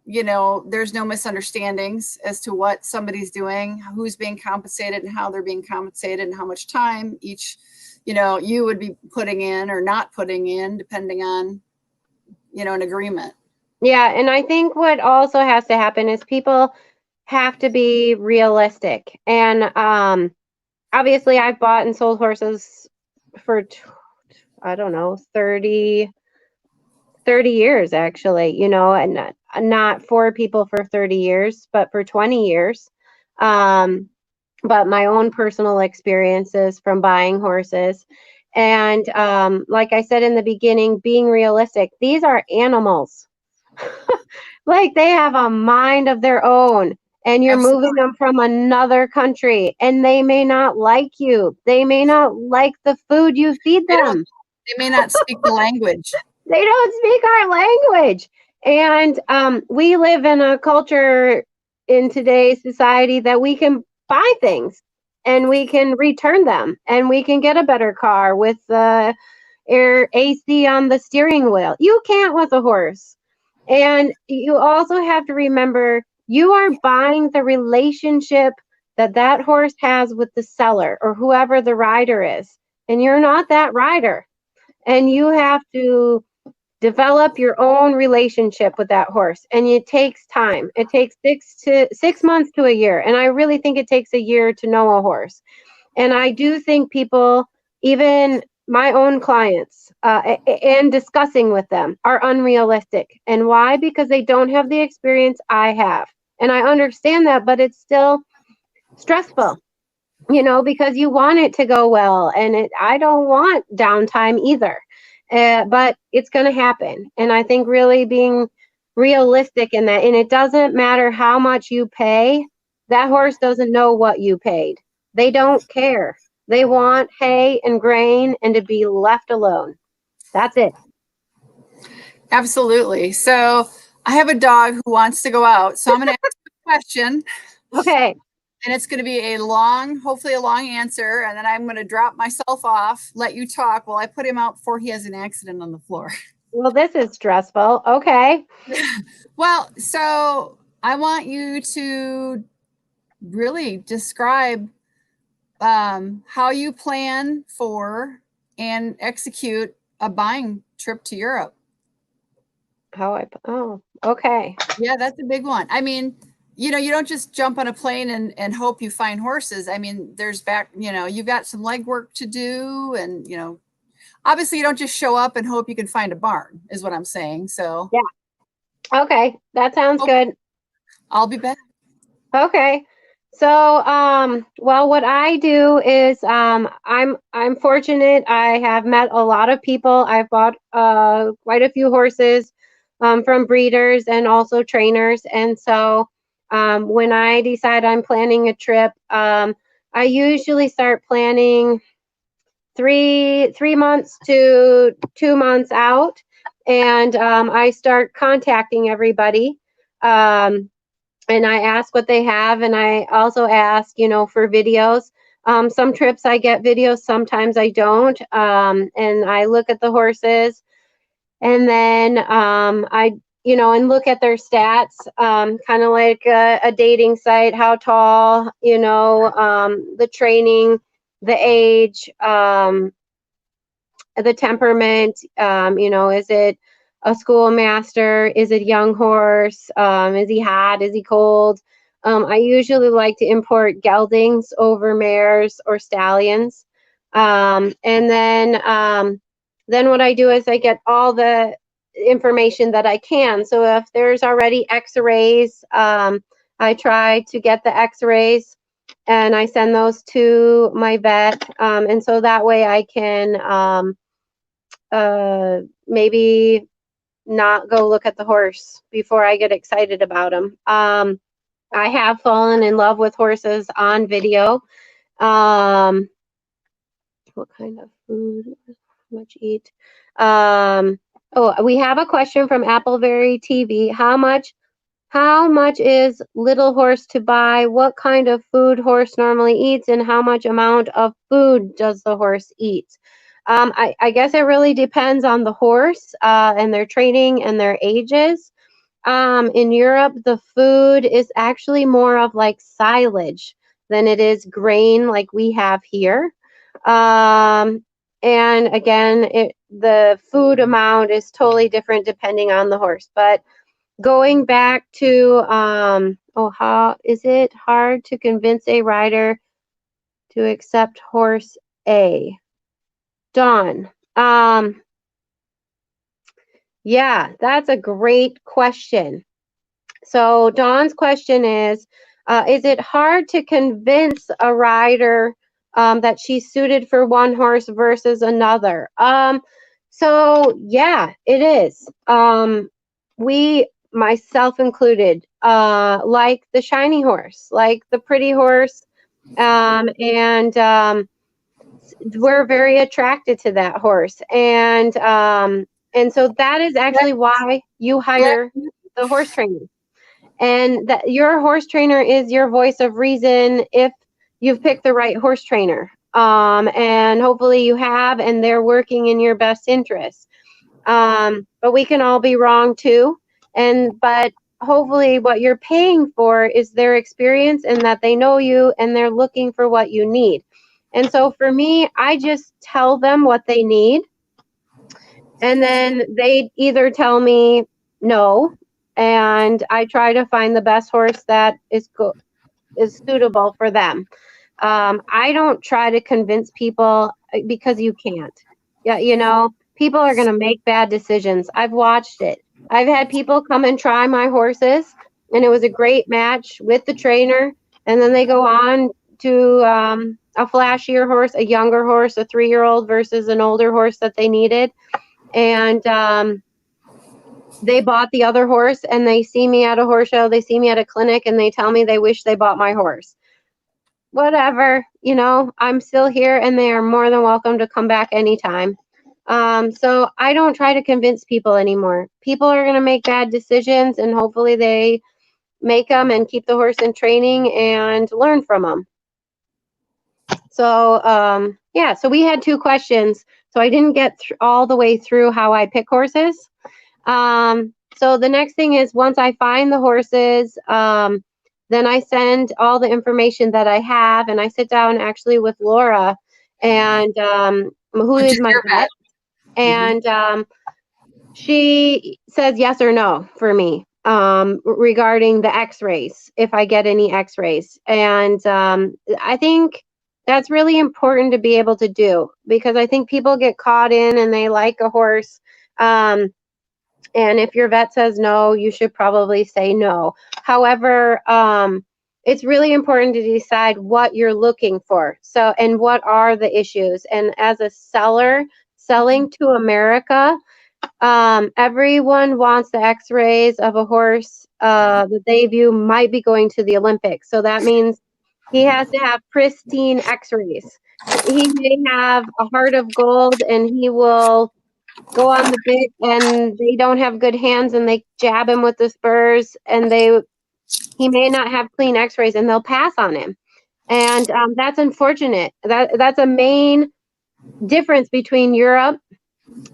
there's no misunderstandings as to what somebody's doing, who's being compensated, and how they're being compensated, and how much time each, you would be putting in or not putting in, depending on, an agreement. Yeah. And I think what also has to happen is people have to be realistic. And obviously I've bought and sold horses for, I don't know, 30 years, actually, and not for people for 30 years, but for 20 years. But my own personal experiences from buying horses. And like I said in the beginning, being realistic, these are animals. Like, they have a mind of their own, and you're moving them from another country, and they may not like you. They may not like the food you feed them. They may not speak the language. They don't speak our language. And we live in a culture in today's society that we can buy things and we can return them, and we can get a better car with the air AC on the steering wheel. You can't with a horse. And you also have to remember, you are buying the relationship that horse has with the seller or whoever the rider is. And you're not that rider. And you have to develop your own relationship with that horse. And it takes time. It takes 6 months to a year. And I really think it takes a year to know a horse. And I do think people, even my own clients, and discussing with them, are unrealistic. And why? Because they don't have the experience I have. And I understand that, but it's still stressful, because you want it to go well. And I don't want downtime either. But it's going to happen. And I think really being realistic in that, and it doesn't matter how much you pay, that horse doesn't know what you paid. They don't care. They want hay and grain and to be left alone. That's it. Absolutely. So I have a dog who wants to go out. So I'm going to ask a question. Okay. And it's going to be hopefully a long answer. And then I'm going to drop myself off, let you talk while I put him out before he has an accident on the floor. Well, this is stressful. Okay. Well, so I want you to really describe how you plan for and execute a buying trip to Europe. Oh, okay. Yeah, that's a big one. I mean, you know, you don't just jump on a plane and hope you find horses. I mean, you've got some legwork to do, and, you know, obviously you don't just show up and hope you can find a barn, is what I'm saying. So Yeah. Okay, that sounds good. I'll be back. Okay. So, well, what I do is, I'm fortunate. I have met a lot of people. I've bought quite a few horses from breeders and also trainers. And so, when I decide I'm planning a trip, I usually start planning three months to 2 months out, and I start contacting everybody. And I ask what they have, and I also ask, you know, for videos. Some trips I get videos, sometimes I don't. And I look at the horses, and then you know, and look at their stats, kind of like a dating site, how tall, you know, the training, the age, the temperament, you know, is it a schoolmaster? Is it a young horse? Is he hot? Is he cold? I usually like to import geldings over mares or stallions. And then what I do is I get all the information that I can. So if there's already x-rays, I try to get the x-rays and I send those to my vet. And so that way I can maybe not go look at the horse before I get excited about him. I have fallen in love with horses on video. What kind of food? How much eat? Oh, we have a question from Appleberry TV. How much is little horse to buy? What kind of food horse normally eats, and how much amount of food does the horse eat? I guess it really depends on the horse and their training and their ages. In Europe, the food is actually more of like silage than it is grain like we have here. And again, the food amount is totally different depending on the horse. But going back to, how is it hard to convince a rider to accept horse A? Dawn. Yeah, that's a great question. So Dawn's question is it hard to convince a rider that she's suited for one horse versus another? So yeah, it is. We, myself included, like the shiny horse, like the pretty horse, and we're very attracted to that horse, and so that is actually why you hire the horse trainer, and that your horse trainer is your voice of reason if you've picked the right horse trainer, and hopefully you have, and they're working in your best interest. But we can all be wrong too, but hopefully what you're paying for is their experience and that they know you and they're looking for what you need. And so for me, I just tell them what they need, and then they either tell me no, and I try to find the best horse that is suitable for them. I don't try to convince people because you can't. Yeah, you know, people are going to make bad decisions. I've watched it. I've had people come and try my horses, and it was a great match with the trainer, and then they go on to a flashier horse, a younger horse, a 3-year-old versus an older horse that they needed. And they bought the other horse, and they see me at a horse show, they see me at a clinic, and they tell me they wish they bought my horse. Whatever, you know, I'm still here, and they are more than welcome to come back anytime. So I don't try to convince people anymore. People are going to make bad decisions, and hopefully they make them and keep the horse in training and learn from them. So, yeah, so we had 2 questions. So I didn't get all the way through how I pick horses. So the next thing is once I find the horses, then I send all the information that I have, and I sit down actually with Laura, and who Which is is my your vet, and she says yes or no for me regarding the x-rays, if I get any x-rays. And I think that's really important to be able to do, because I think people get caught in and they like a horse. And if your vet says no, you should probably say no. However, it's really important to decide what you're looking for. So, and what are the issues? And as a seller selling to America, everyone wants the x-rays of a horse that they view might be going to the Olympics. So that means he has to have pristine x-rays. He may have a heart of gold and he will go on the bit and they don't have good hands and they jab him with the spurs, and he may not have clean x-rays and they'll pass on him. And that's unfortunate. That's a main difference between Europe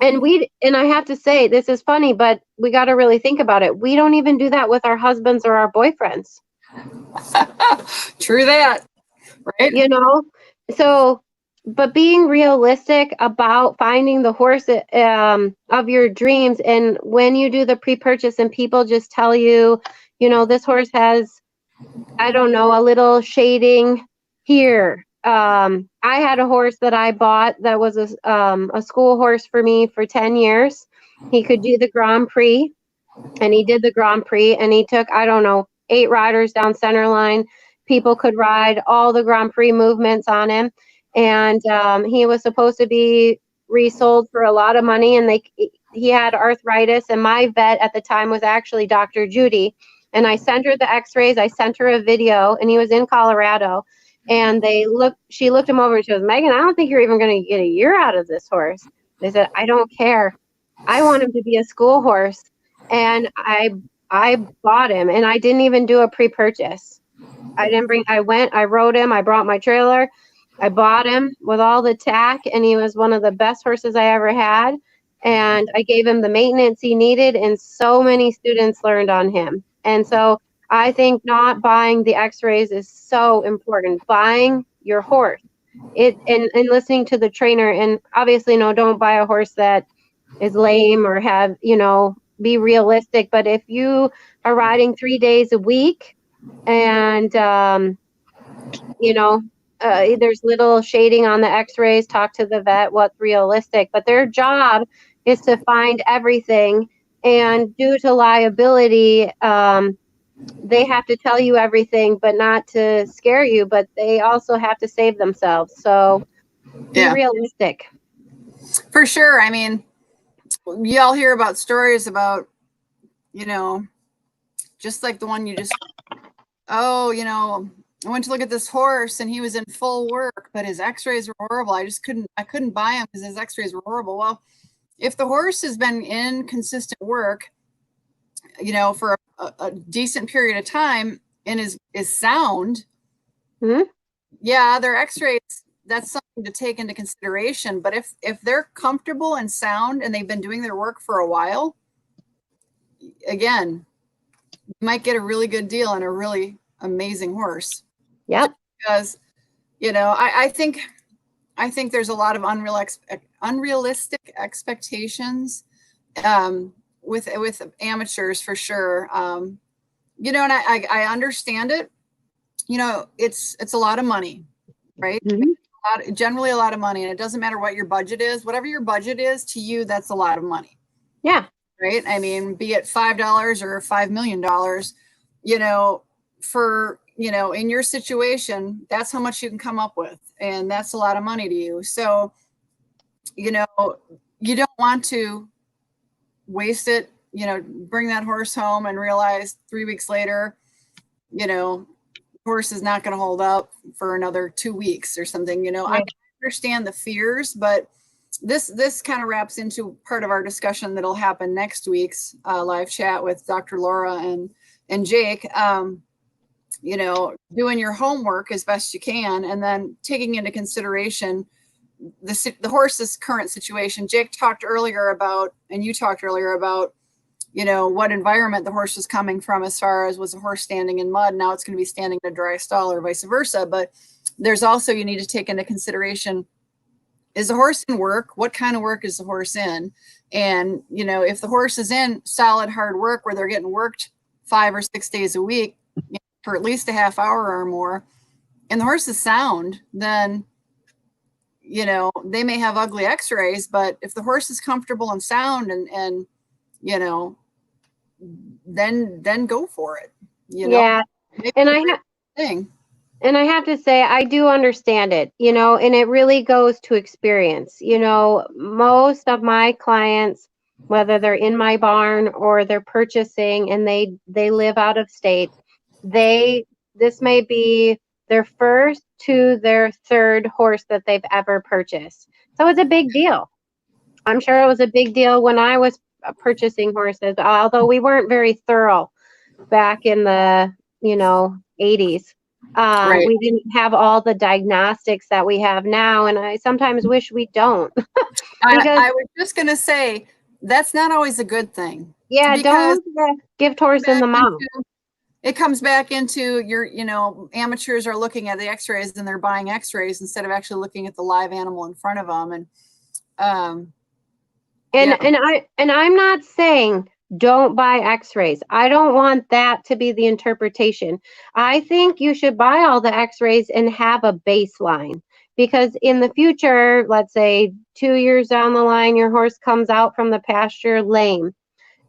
and I have to say, this is funny, but we got to really think about it. We don't even do that with our husbands or our boyfriends. True that, right? You know? So, but being realistic about finding the horse of your dreams, and when you do the pre-purchase and people just tell you, you know, this horse has, I don't know, a little shading here. I had a horse that I bought that was a school horse for me for 10 years. He could do the Grand Prix, and he did the Grand Prix, and he took, I don't know, 8 riders down center line. People could ride all the Grand Prix movements on him. And he was supposed to be resold for a lot of money, and he had arthritis. And my vet at the time was actually Dr. Judy. And I sent her the x-rays. I sent her a video, and he was in Colorado. And she looked him over and she goes, Megan, I don't think you're even going to get a year out of this horse. They said, I don't care. I want him to be a school horse. And I bought him, and I didn't even do a pre-purchase. I rode him. I brought my trailer. I bought him with all the tack, and he was one of the best horses I ever had. And I gave him the maintenance he needed, and so many students learned on him. And so I think not buying the x-rays is so important. Buying your horse and listening to the trainer, and obviously, no, don't buy a horse that is lame or have, be realistic. But if you are riding 3 days a week and, there's little shading on the x-rays, talk to the vet what's realistic. But their job is to find everything, and due to liability, they have to tell you everything, but not to scare you, but they also have to save themselves. So be realistic. For sure. I mean, you all hear about stories about, just like the one you just, I went to look at this horse and he was in full work, but his x-rays were horrible. I couldn't buy him because his x-rays were horrible. Well, if the horse has been in consistent work, for a decent period of time and is sound, their x-rays, that's something to take into consideration. But if they're comfortable and sound and they've been doing their work for a while, again, you might get a really good deal on a really amazing horse. Yep. Because, I think there's a lot of unrealistic expectations with amateurs, for sure. And I understand it. It's a lot of money, right? Mm-hmm. Generally a lot of money, and it doesn't matter what your budget is. Whatever your budget is to you, that's a lot of money. Yeah. Right. I mean, be it $5 or $5 million, for, in your situation, that's how much you can come up with. And that's a lot of money to you. So, you don't want to waste it, bring that horse home and realize 3 weeks later, horse is not going to hold up for another 2 weeks or something. Right. I understand the fears, but this kind of wraps into part of our discussion that'll happen next week's live chat with Dr. Laura and Jake. Doing your homework as best you can, and then taking into consideration the horse's current situation. Jake talked earlier about, and you talked earlier about, what environment the horse was coming from, as far as was the horse standing in mud, now it's going to be standing in a dry stall, or vice versa. But there's also, you need to take into consideration, is the horse in work? What kind of work is the horse in? And, if the horse is in solid hard work where they're getting worked 5 or 6 days a week for at least a half hour or more, and the horse is sound, then, they may have ugly x-rays, but if the horse is comfortable and sound and then go for it, Yeah. And I have to say, I do understand it, and it really goes to experience. Most of my clients, whether they're in my barn or they're purchasing and they live out of state, this may be their first to their third horse that they've ever purchased. So it's a big deal. I'm sure it was a big deal when I was purchasing horses, although we weren't very thorough back in the 80s. Right. We didn't have all the diagnostics that we have now, and I sometimes wish we don't. I was just going to say, that's not always a good thing. Yeah, don't gift horse in the mouth. It comes back into your, amateurs are looking at the x-rays and they're buying x-rays instead of actually looking at the live animal in front of them. And I'm not saying don't buy x-rays. I don't want that to be the interpretation. I think you should buy all the x-rays and have a baseline, because in the future, let's say 2 years down the line, your horse comes out from the pasture lame.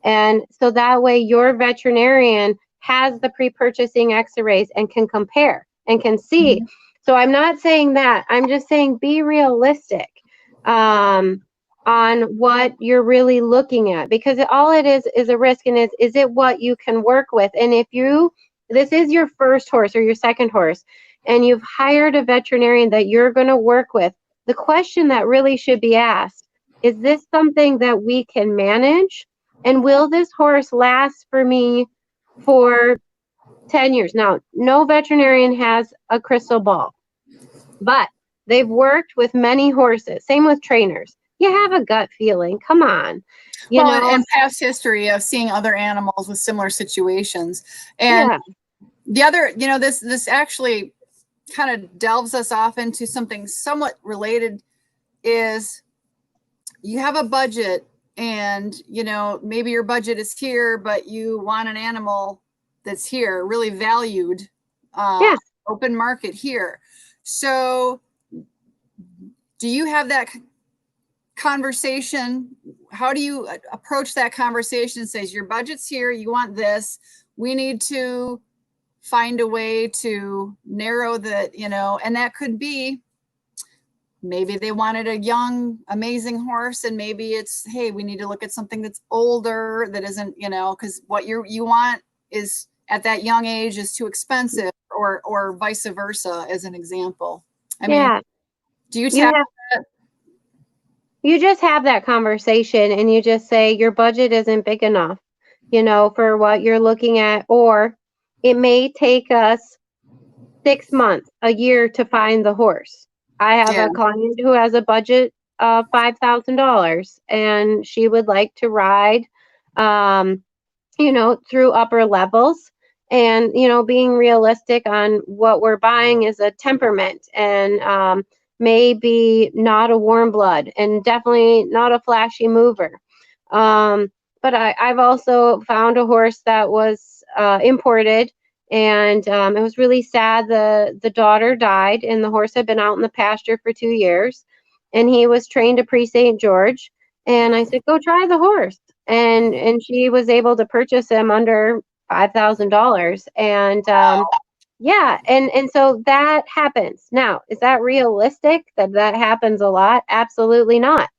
And so that way your veterinarian has the pre-purchasing x-rays and can compare and can see. So I'm not saying that. I'm just saying be realistic on what you're really looking at, because all it is a risk, and is it what you can work with? And if this is your first horse or your second horse, and you've hired a veterinarian that you're going to work with, the question that really should be asked, is this something that we can manage? And will this horse last for me for 10 years? Now, no veterinarian has a crystal ball, but they've worked with many horses. Same with trainers. You have a gut feeling. Come on. And past history of seeing other animals with similar situations. And the other, this actually kind of delves us off into something somewhat related, is you have a budget, and maybe your budget is here, but you want an animal that's here, really valued, open market here. So do you have that conversation? How do you approach that conversation? And says, your budget's here, you want this, we need to find a way to narrow that, and that could be, maybe they wanted a young, amazing horse, and maybe it's, hey, we need to look at something that's older, that isn't, because what you want is at that young age is too expensive, or vice versa, as an example. I mean, do you tap that? You just have that conversation, and you just say your budget isn't big enough, for what you're looking at, or it may take us 6 months, a year to find the horse. I have a client who has a budget of $5,000, and she would like to ride, through upper levels, and, being realistic on what we're buying is a temperament, and maybe not a warm blood, and definitely not a flashy mover. But I've also found a horse that was imported, and it was really sad. The daughter died, and the horse had been out in the pasture for 2 years, and he was trained to Pre-St. George. And I said, go try the horse. And she was able to purchase him under $5,000. And and so that happens. Now, is that realistic that happens a lot? Absolutely not.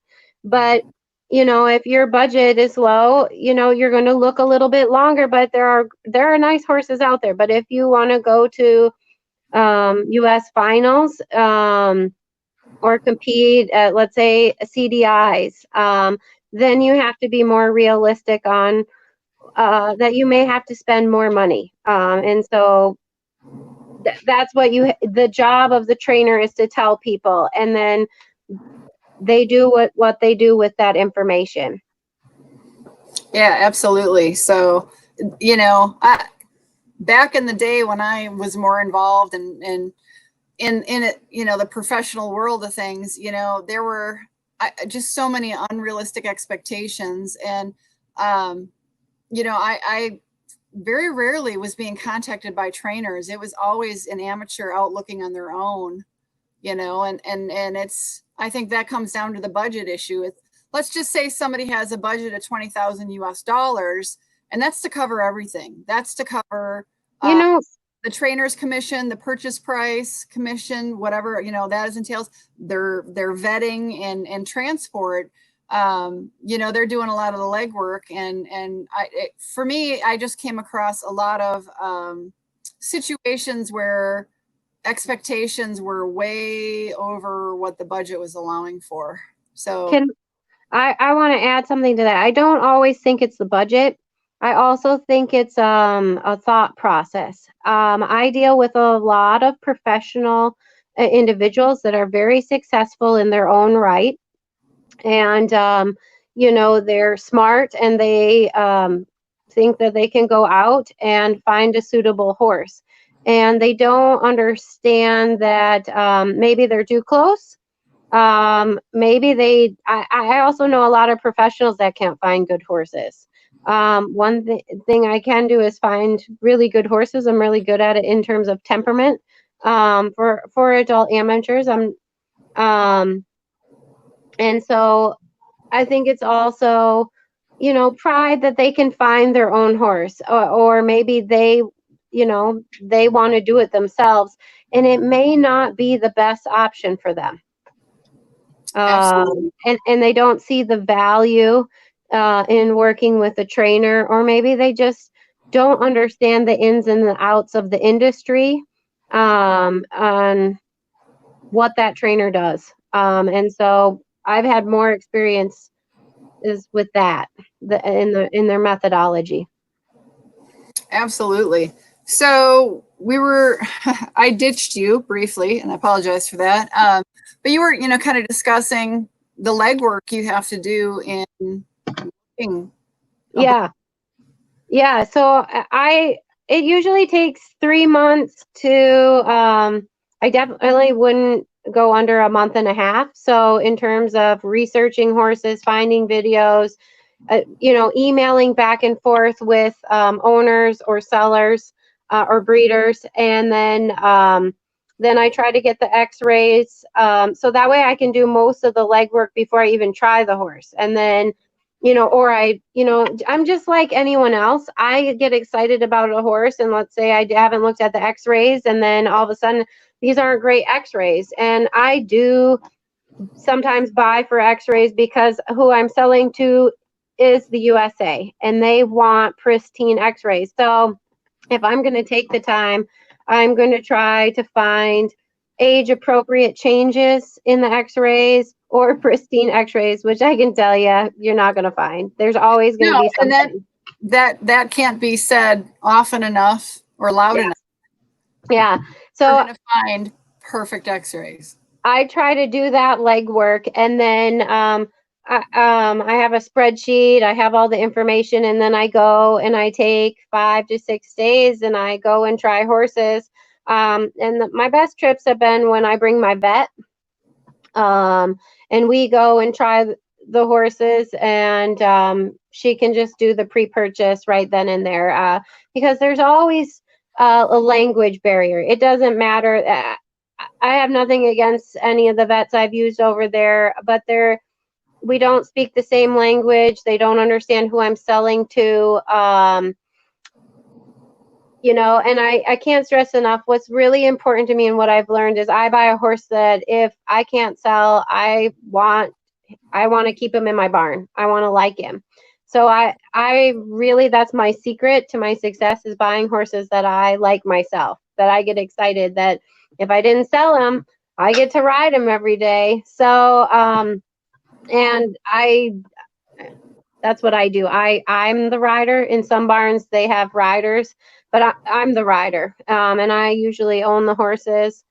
But if your budget is low, you're going to look a little bit longer, but there are nice horses out there. But if you want to go to US finals, or compete at, let's say, CDIs, then you have to be more realistic on that you may have to spend more money. And so that's what the job of the trainer is, to tell people, and then they do what they do with that information. Yeah, absolutely. So, back in the day when I was more involved in it, the professional world of things, there were just so many unrealistic expectations. And, I very rarely was being contacted by trainers. It was always an amateur out looking on their own, and I think that comes down to the budget issue. Let's just say somebody has a budget of 20,000 US dollars, and that's to cover everything. That's to cover the trainer's commission, the purchase price commission, whatever, that entails their vetting and transport. They're doing a lot of the legwork, and for me, I just came across a lot of situations where expectations were way over what the budget was allowing for. So I want to add something to that. I don't always think it's the budget. I also think it's a thought process. I deal with a lot of professional individuals that are very successful in their own right. And, they're smart, and they think that they can go out and find a suitable horse. And they don't understand that maybe they're too close. Maybe I also know a lot of professionals that can't find good horses. One thing I can do is find really good horses. I'm really good at it in terms of temperament. For adult amateurs, and so I think it's also, pride that they can find their own horse, or maybe they want to do it themselves, and it may not be the best option for them. And they don't see the value in working with a trainer, or maybe they just don't understand the ins and the outs of the industry, on what that trainer does. And so I've had more experience with that in their methodology. Absolutely. So I ditched you briefly, and I apologize for that. But you were, kind of discussing the legwork you have to do in looking. Yeah. Yeah. So it usually takes 3 months to, I definitely wouldn't go under a month and a half. So in terms of researching horses, finding videos, emailing back and forth with owners or sellers or breeders, and then I try to get the X-rays, so that way I can do most of the legwork before I even try the horse. And then, I'm just like anyone else. I get excited about a horse, and let's say I haven't looked at the X-rays, and then all of a sudden these aren't great X-rays, and I do sometimes buy for X-rays because who I'm selling to is the USA, and they want pristine X-rays. So if I'm going to take the time, I'm going to try to find age appropriate changes in the X-rays or pristine X-rays, which I can tell you, you're not going to find. There's always going to be something. And that can't be said often enough or loud enough. Yeah. So we're going to find perfect X-rays. I try to do that legwork, and then I have a spreadsheet. I have all the information, and then I go and I take 5 to 6 days, and I go and try horses. My best trips have been when I bring my vet, and we go and try the horses, and she can just do the pre-purchase right then and there, because there's always a language barrier. It doesn't matter. I have nothing against any of the vets I've used over there, but we don't speak the same language. They don't understand who I'm selling to. And I can't stress enough, what's really important to me and what I've learned is I buy a horse that if I can't sell, I want to keep him in my barn. I want to like him. So I really, that's my secret to my success, is buying horses that I like myself, that I get excited that if I didn't sell him, I get to ride him every day. So, and that's what I do. I'm the rider. In some barns, they have riders, but I'm the rider. And I usually own the horses.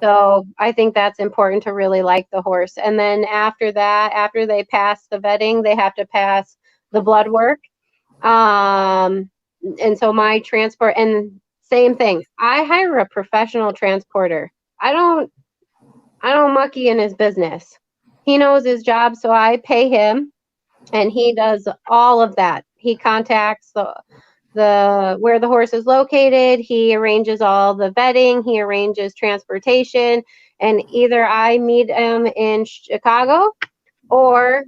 So I think that's important to really like the horse. And then after that, after they pass the vetting, they have to pass the blood work. And so my transport, and same thing, I hire a professional transporter. I don't mucky in his business. He knows his job, so I pay him, and he does all of that. He contacts the where the horse is located. He arranges all the vetting. He arranges transportation, and either I meet him in Chicago, or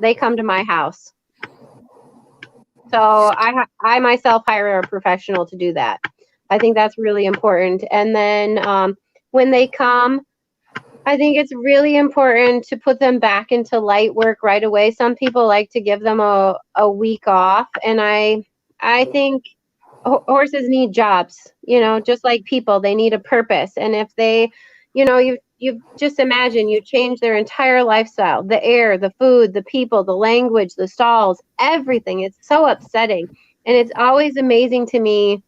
they come to my house. So I myself hire a professional to do that. I think that's really important. And then when they come, I think it's really important to put them back into light work right away. Some people like to give them a week off, and I think horses need jobs, just like people. They need a purpose. And if they, you just imagine you change their entire lifestyle, the air, the food, the people, the language, the stalls, everything. It's so upsetting. And it's always amazing to me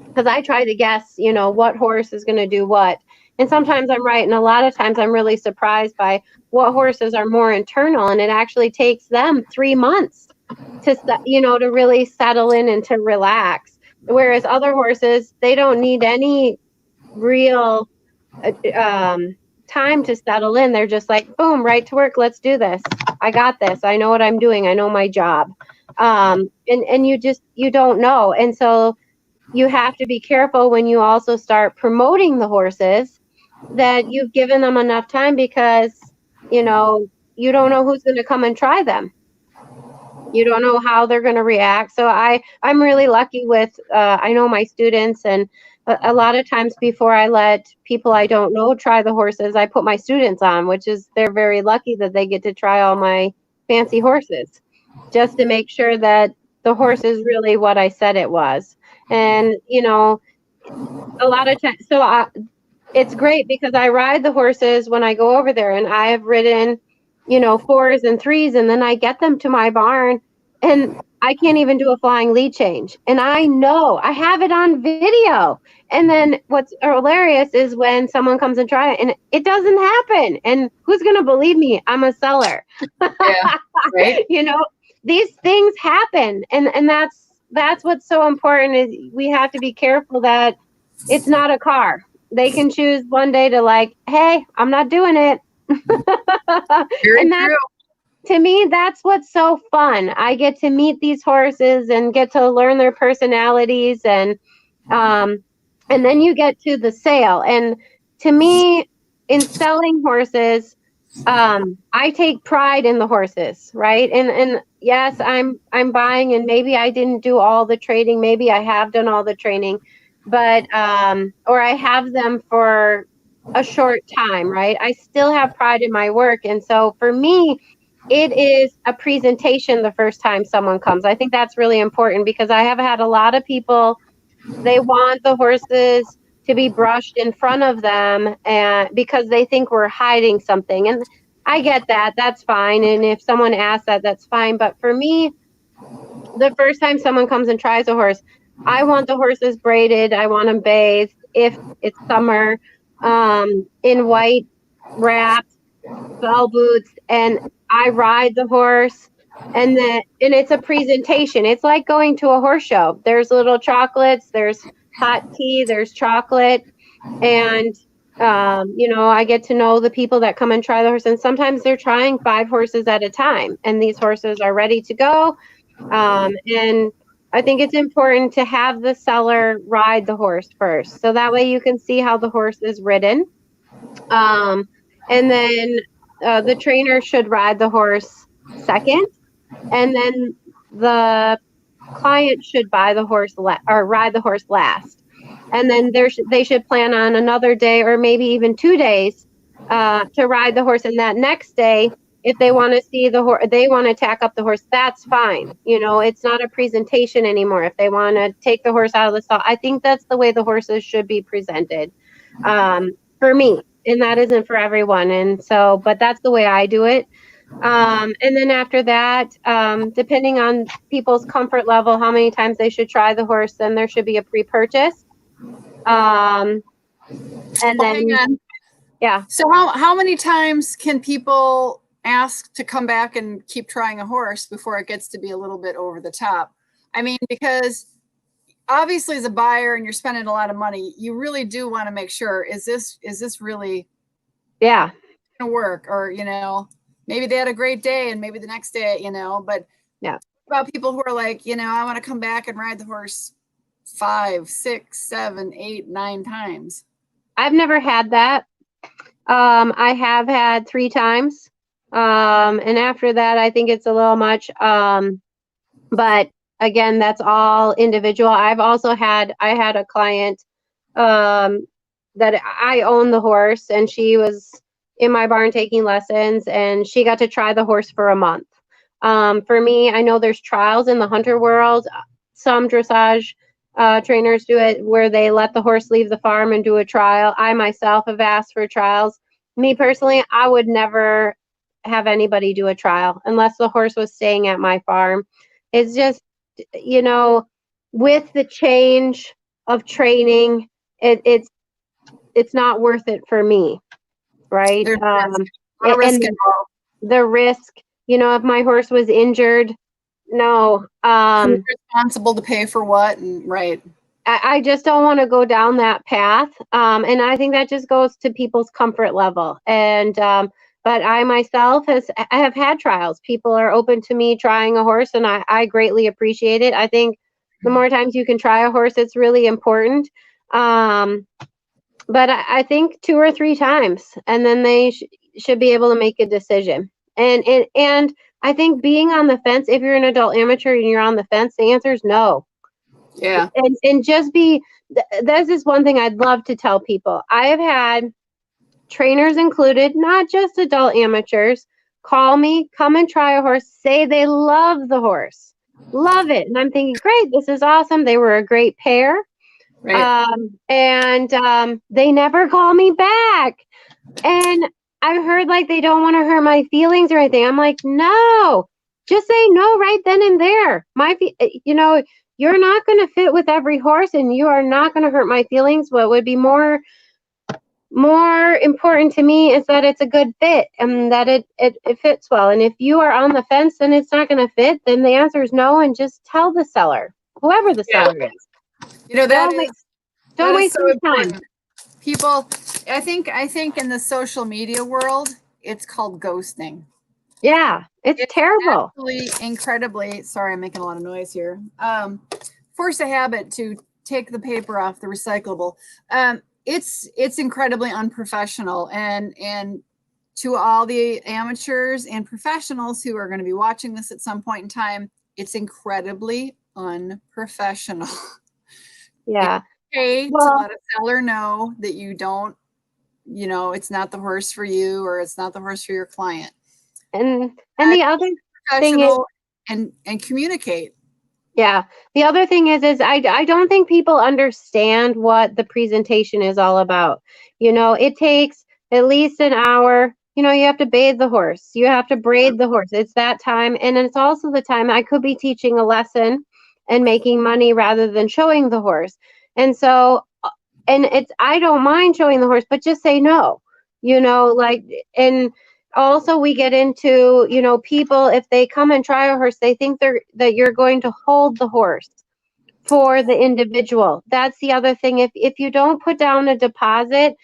because I try to guess, what horse is going to do what. And sometimes I'm right. And a lot of times I'm really surprised by what horses are more internal. And it actually takes them 3 months to really settle in and to relax. Whereas other horses, they don't need any real time to settle in. They're just like, boom, right to work. Let's do this. I got this. I know what I'm doing. I know my job. And you don't know. And so you have to be careful when you also start promoting the horses that you've given them enough time, because, you don't know who's going to come and try them. You don't know how they're going to react. So I'm really lucky with, I know my students, and a lot of times before I let people I don't know try the horses, I put my students on, they're very lucky that they get to try all my fancy horses, just to make sure that the horse is really what I said it was. And, a lot of times, it's great because I ride the horses when I go over there, and I have ridden, 4s and 3s, and then I get them to my barn and I can't even do a flying lead change. And I know I have it on video. And then what's hilarious is when someone comes and try it and it doesn't happen. And who's going to believe me? I'm a seller. Yeah, right. These things happen. And that's what's so important, is we have to be careful that it's not a car. They can choose one day to like, hey, I'm not doing it. Very and true. To me, that's what's so fun. I get to meet these horses and get to learn their personalities, and then you get to the sale. And to me, in selling horses, I take pride in the horses, right? And yes, I'm buying, and maybe I didn't do all the trading, maybe I have done all the training, but or I have them for a short time, right? I still have pride in my work. And so for me, it is a presentation the first time someone comes. I think that's really important, because I have had a lot of people, they want the horses to be brushed in front of them, and because they think we're hiding something. And I get that. That's fine. And if someone asks that, that's fine. But for me, the first time someone comes and tries a horse, I want the horses braided. I want them bathed, if it's summer, in white wraps, bell boots, and I ride the horse. And it's a presentation. It's like going to a horse show. There's little chocolates, there's hot tea, there's chocolate, and I get to know the people that come and try the horse. And sometimes they're trying 5 horses at a time, and these horses are ready to go. And I think it's important to have the seller ride the horse first, so that way you can see how the horse is ridden. And then the trainer should ride the horse second, and then the client should buy the horse or ride the horse last. And then they should plan on another day, or maybe even 2 days, to ride the horse. And that next day, if they want to see the horse, they want to tack up the horse, that's fine. It's not a presentation anymore. If they want to take the horse out of the stall, I think that's the way the horses should be presented, for me. And that isn't for everyone. And so, but that's the way I do it. And then after that, depending on people's comfort level, how many times they should try the horse, then there should be a pre-purchase. And Well, then, hang on. yeah. So how many times can people ask to come back and keep trying a horse before it gets to be a little bit over the top? I mean, because obviously as a buyer and you're spending a lot of money, you really do want to make sure, is this really Yeah. gonna work? Or, maybe they had a great day and maybe the next day, but Yeah. about people who are like, I want to come back and ride the horse 5, 6, 7, 8, 9 times. I've never had that. I have had 3 times. And after that, I think it's a little much. But again, that's all individual. I had a client, that I own the horse, and she was in my barn taking lessons, and she got to try the horse for a month. For me, I know there's trials in the hunter world. Some dressage trainers do it where they let the horse leave the farm and do a trial. I myself have asked for trials. Me personally, I would never have anybody do a trial unless the horse was staying at my farm. It's just, with the change of training, it's not worth it for me, right? There's a risk And involved. the risk, if my horse was injured, no. Who's responsible to pay for what? And right. I just don't want to go down that path. And I think that just goes to people's comfort level. And but I myself I have had trials. People are open to me trying a horse, and I greatly appreciate it. I think the more times you can try a horse, it's really important. But I think 2 or 3 times, and then they should be able to make a decision. And I think being on the fence, if you're an adult amateur and you're on the fence, the answer is no. Yeah. And just this is one thing I'd love to tell people. I have had trainers included, not just adult amateurs, call me, come and try a horse, say they love the horse, love it. And I'm thinking, great, this is awesome. They were a great pair. Right. And they never call me back. And I've heard like they don't want to hurt my feelings or anything. I'm like, no, just say no right then and there. You're not going to fit with every horse, and you are not going to hurt my feelings. What would be more important to me is that it's a good fit and that it fits well. And if you are on the fence and it's not going to fit, then the answer is no, and just tell the seller, whoever the seller is. Don't waste so your time. important. People, I think in the social media world, it's called ghosting. Yeah, it's terrible. Absolutely incredibly, sorry, I'm making a lot of noise here. Force a habit to take the paper off the recyclable. It's incredibly unprofessional, and to all the amateurs and professionals who are going to be watching this at some point in time, it's incredibly unprofessional. Yeah. To let a seller know that you don't, it's not the horse for you, or it's not the horse for your client. And the other thing is, and communicate. Yeah. The other thing is I don't think people understand what the presentation is all about. It takes at least an hour. You have to bathe the horse. You have to braid the horse. It's that time. And it's also the time I could be teaching a lesson and making money rather than showing the horse. And so, I don't mind showing the horse, but just say no, and also we get into, people, if they come and try a horse, they think that you're going to hold the horse for the individual. That's the other thing. If you don't put down a deposit,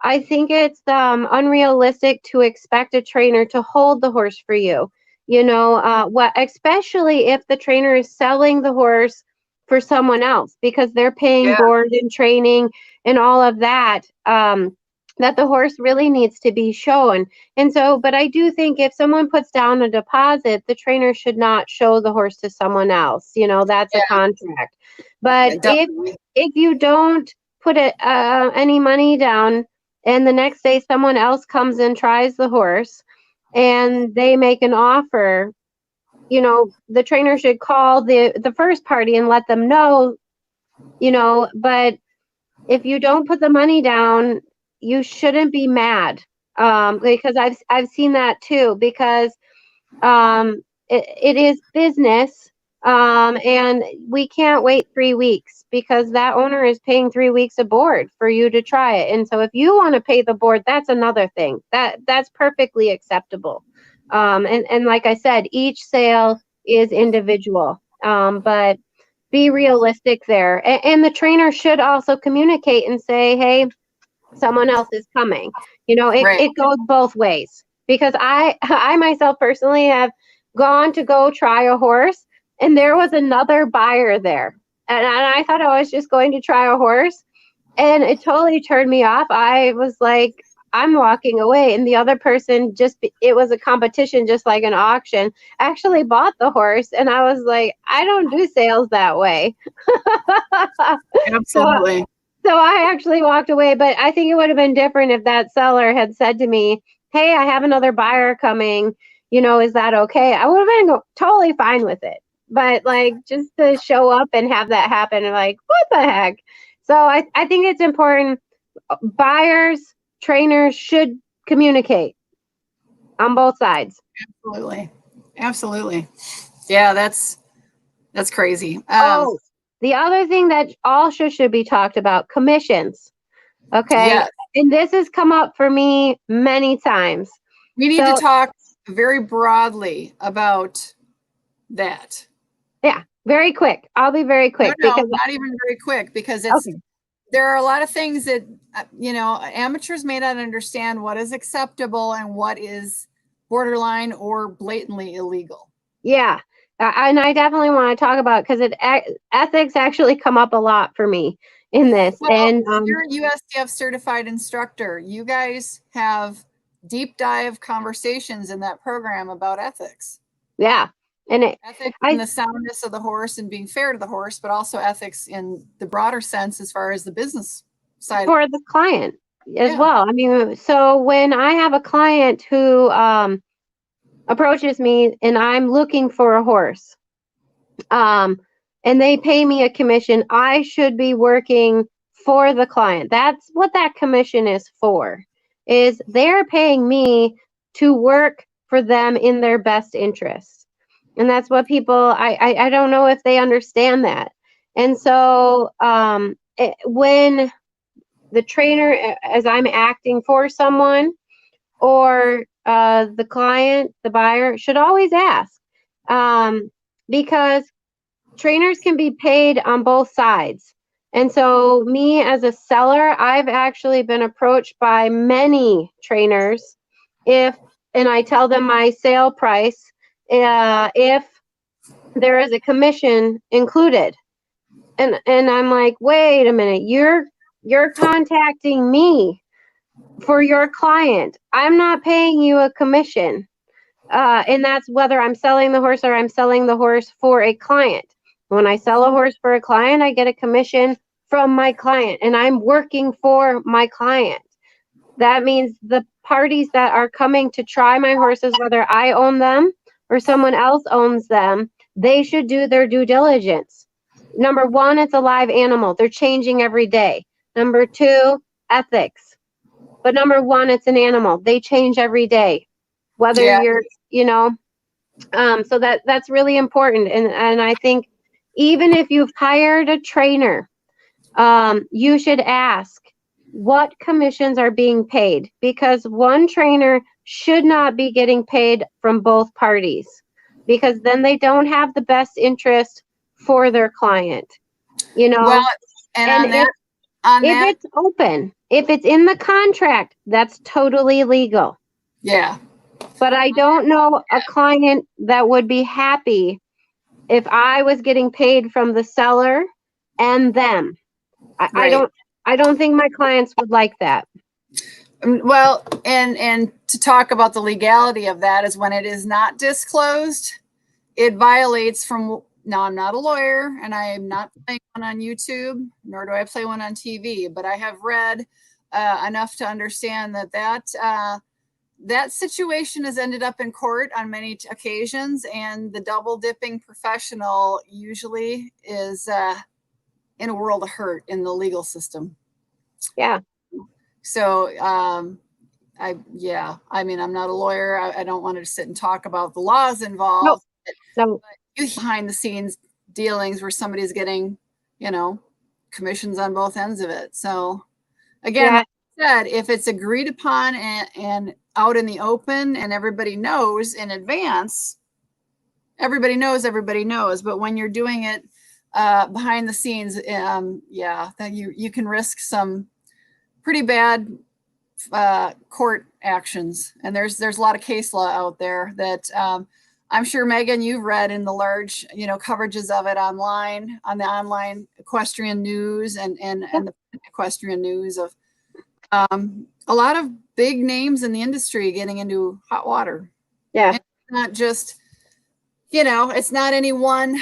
I think it's unrealistic to expect a trainer to hold the horse for you. Especially if the trainer is selling the horse for someone else, because they're paying board and training and all of that. That the horse really needs to be shown. And so, but I do think if someone puts down a deposit, the trainer should not show the horse to someone else. That's a contract. But if you don't put any money down, and the next day someone else comes and tries the horse and they make an offer, the trainer should call the first party and let them know, but if you don't put the money down, you shouldn't be mad, because I've seen that too, because it is business. And we can't wait 3 weeks because that owner is paying 3 weeks of board for you to try it. And so if you want to pay the board, that's another thing that's perfectly acceptable. And like I said, each sale is individual, but be realistic there. And the trainer should also communicate and say, hey, someone else is coming. Right. It goes both ways, because I myself personally have gone to go try a horse, and there was another buyer there. And I thought I was just going to try a horse, and it totally turned me off. I was like, I'm walking away. And the other person, it was a competition, just like an auction, actually bought the horse. And I was like, I don't do sales that way. Absolutely. So I actually walked away, but I think it would have been different if that seller had said to me, hey, I have another buyer coming. Is that okay? I would have been totally fine with it. But like, just to show up and have that happen, I'm like, what the heck? So I think it's important. Buyers, trainers should communicate on both sides. Absolutely. Absolutely. Yeah, that's crazy. The other thing that also should be talked about, commissions. Okay. Yes. And this has come up for me many times. We need to talk very broadly about that. Yeah, very quick. I'll be very quick. No, not even very quick, because there are a lot of things that, amateurs may not understand what is acceptable and what is borderline or blatantly illegal. Yeah. And I definitely want to talk about, because ethics actually come up a lot for me in this. Well, and you're a USDF certified instructor. You guys have deep dive conversations in that program about ethics. Yeah. And ethics in the soundness of the horse and being fair to the horse, but also ethics in the broader sense as far as the business side. For the client as well. I mean, so when I have a client who approaches me and I'm looking for a horse, and they pay me a commission, I should be working for the client. That's what that commission is for, is they're paying me to work for them in their best interest. And that's what people, I don't know if they understand that. And so when the trainer, as I'm acting for someone, or the client, the buyer, should always ask, because trainers can be paid on both sides. And so me as a seller, I've actually been approached by many trainers and I tell them my sale price, if there is a commission included. And I'm like, wait a minute, you're contacting me for your client. I'm not paying you a commission. And that's whether I'm selling the horse or I'm selling the horse for a client. When I sell a horse for a client, I get a commission from my client, and I'm working for my client. That means the parties that are coming to try my horses, whether I own them or someone else owns them, they should do their due diligence. Number one, it's a live animal. They're changing every day. Number two, ethics. But number one, it's an animal. They change every day. Whether you're, so that's really important. And I think even if you've hired a trainer, you should ask what commissions are being paid, because one trainer should not be getting paid from both parties, because then they don't have the best interest for their client. Well, and if it's open, if it's in the contract, that's totally legal. Yeah. But I don't know a client that would be happy if I was getting paid from the seller and them. I don't think my clients would like that. Well, and to talk about the legality of that is when it is not disclosed, it violates from. Now, I'm not a lawyer, and I am not playing one on YouTube, nor do I play one on TV, but I have read enough to understand that situation has ended up in court on many occasions, and the double dipping professional usually is in a world of hurt in the legal system. Yeah. So, I'm not a lawyer. I don't want to sit and talk about the laws involved. No. you behind the scenes dealings where somebody's getting, you know, commissions on both ends of it. So again, like I said, if it's agreed upon and out in the open and everybody knows in advance, everybody knows. But when you're doing it behind the scenes, yeah, that you can risk some pretty bad court actions. And there's a lot of case law out there that I'm sure, Megan, you've read in the large, you know, coverages of it online, on the online equestrian news and the equestrian news of a lot of big names in the industry getting into hot water. Yeah. And it's not just, you know, it's not any one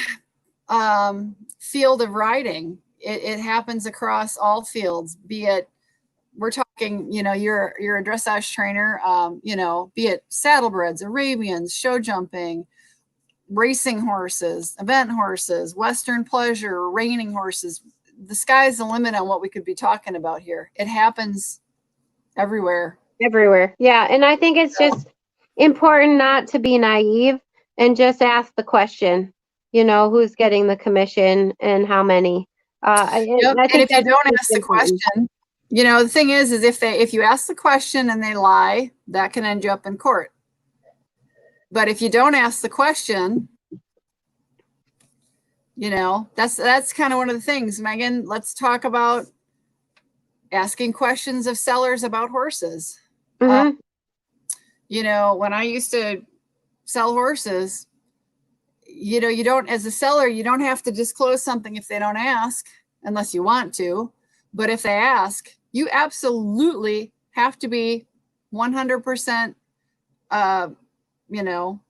field of riding. It happens across all fields, be it, we're talking, you know, you're a dressage trainer, you know, be it saddlebreds, Arabians, show jumping, racing horses, event horses, Western pleasure, reining horses. The sky's the limit on what we could be talking about here. It happens everywhere. Everywhere. Yeah. And I think it's just important not to be naive and just ask the question, you know, who's getting the commission and how many. I think and if you don't ask the important. question, you know, the thing is if you ask the question and they lie, that can end you up in court. But if you don't ask the question, you know, that's kind of one of the things. Megan, let's talk about asking questions of sellers about horses. Mm-hmm. You know, when I used to sell horses, you know, you don't, as a seller, you don't have to disclose something if they don't ask, unless you want to. But if they ask, you absolutely have to be 100%, you know,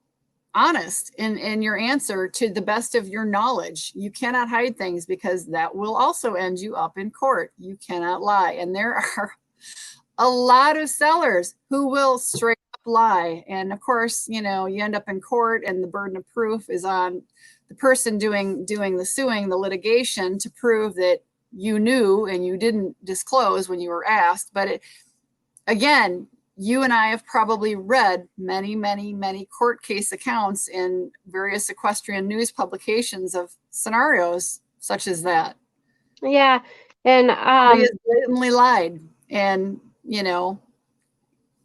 honest in your answer to the best of your knowledge. You cannot hide things because that will also end you up in court. You cannot lie. And there are a lot of sellers who will straight up lie. And of course, you know, you end up in court and the burden of proof is on the person doing the suing, the litigation, to prove that you knew and you didn't disclose when you were asked. But again, you and I have probably read many, many, many court case accounts in various equestrian news publications of scenarios such as that. Yeah. And he has blatantly lied. And, you know.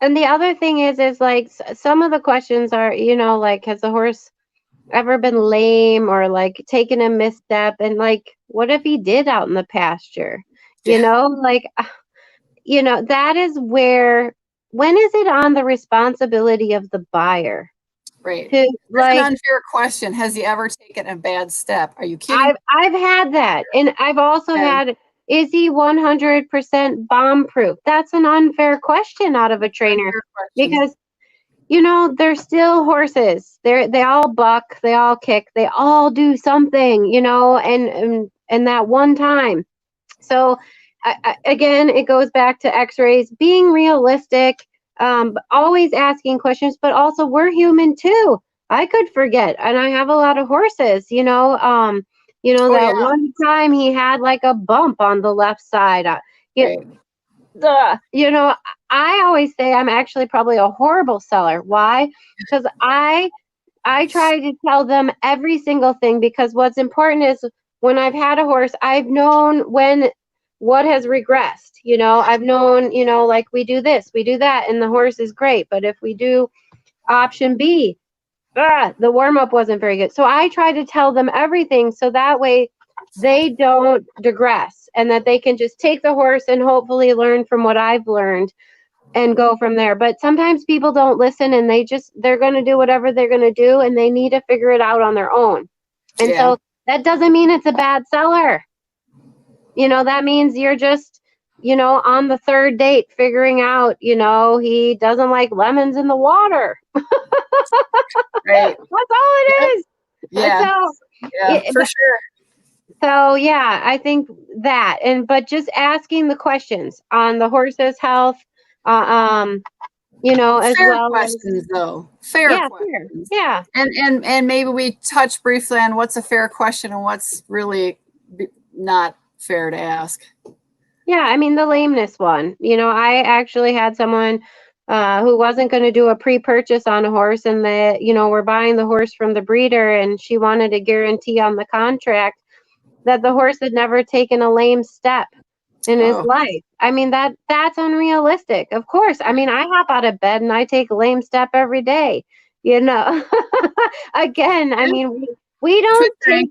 And the other thing is like some of the questions are, you know, like, has the horse ever been lame or like taken a misstep? And like, what if he did out in the pasture? You know, like, you know, that is where, when is it on the responsibility of the buyer? Right. To, like, an unfair question. Has he ever taken a bad step? Are you kidding? I've had that. And I've also had, is he 100% bomb proof? That's an unfair question out of a trainer because, you know, they're still horses. They all buck, they all kick, they all do something, you know, and that one time. So again, it goes back to x-rays, being realistic, always asking questions, but also we're human too. I could forget, and I have a lot of horses, you know, one time he had like a bump on the left side. You know, I always say I'm actually probably a horrible seller. Why? Because I try to tell them every single thing, because what's important is when I've had a horse, I've known what has regressed. You know, I've known, you know, like we do this, we do that, and the horse is great. But if we do option B, the warm-up wasn't very good. So I try to tell them everything so that way they don't digress and that they can just take the horse and hopefully learn from what I've learned and go from there. But sometimes people don't listen and they're going to do whatever they're going to do and they need to figure it out on their own. And so that doesn't mean it's a bad seller. You know, that means you're just, you know, on the third date figuring out, you know, he doesn't like lemons in the water. Right. That's all it is. Yeah. So, for sure. So yeah, I think that, but just asking the questions on the horse's health, you know, as fair well questions as, though. Fair questions. Yeah. And maybe we touch briefly on what's a fair question and what's really not fair to ask. Yeah, I mean the lameness one. You know, I actually had someone who wasn't going to do a pre-purchase on a horse, and we're buying the horse from the breeder, and she wanted a guarantee on the contract that the horse had never taken a lame step in his life. I mean, that's unrealistic. Of course. I mean, I hop out of bed and I take a lame step every day, Again, I mean, we don't take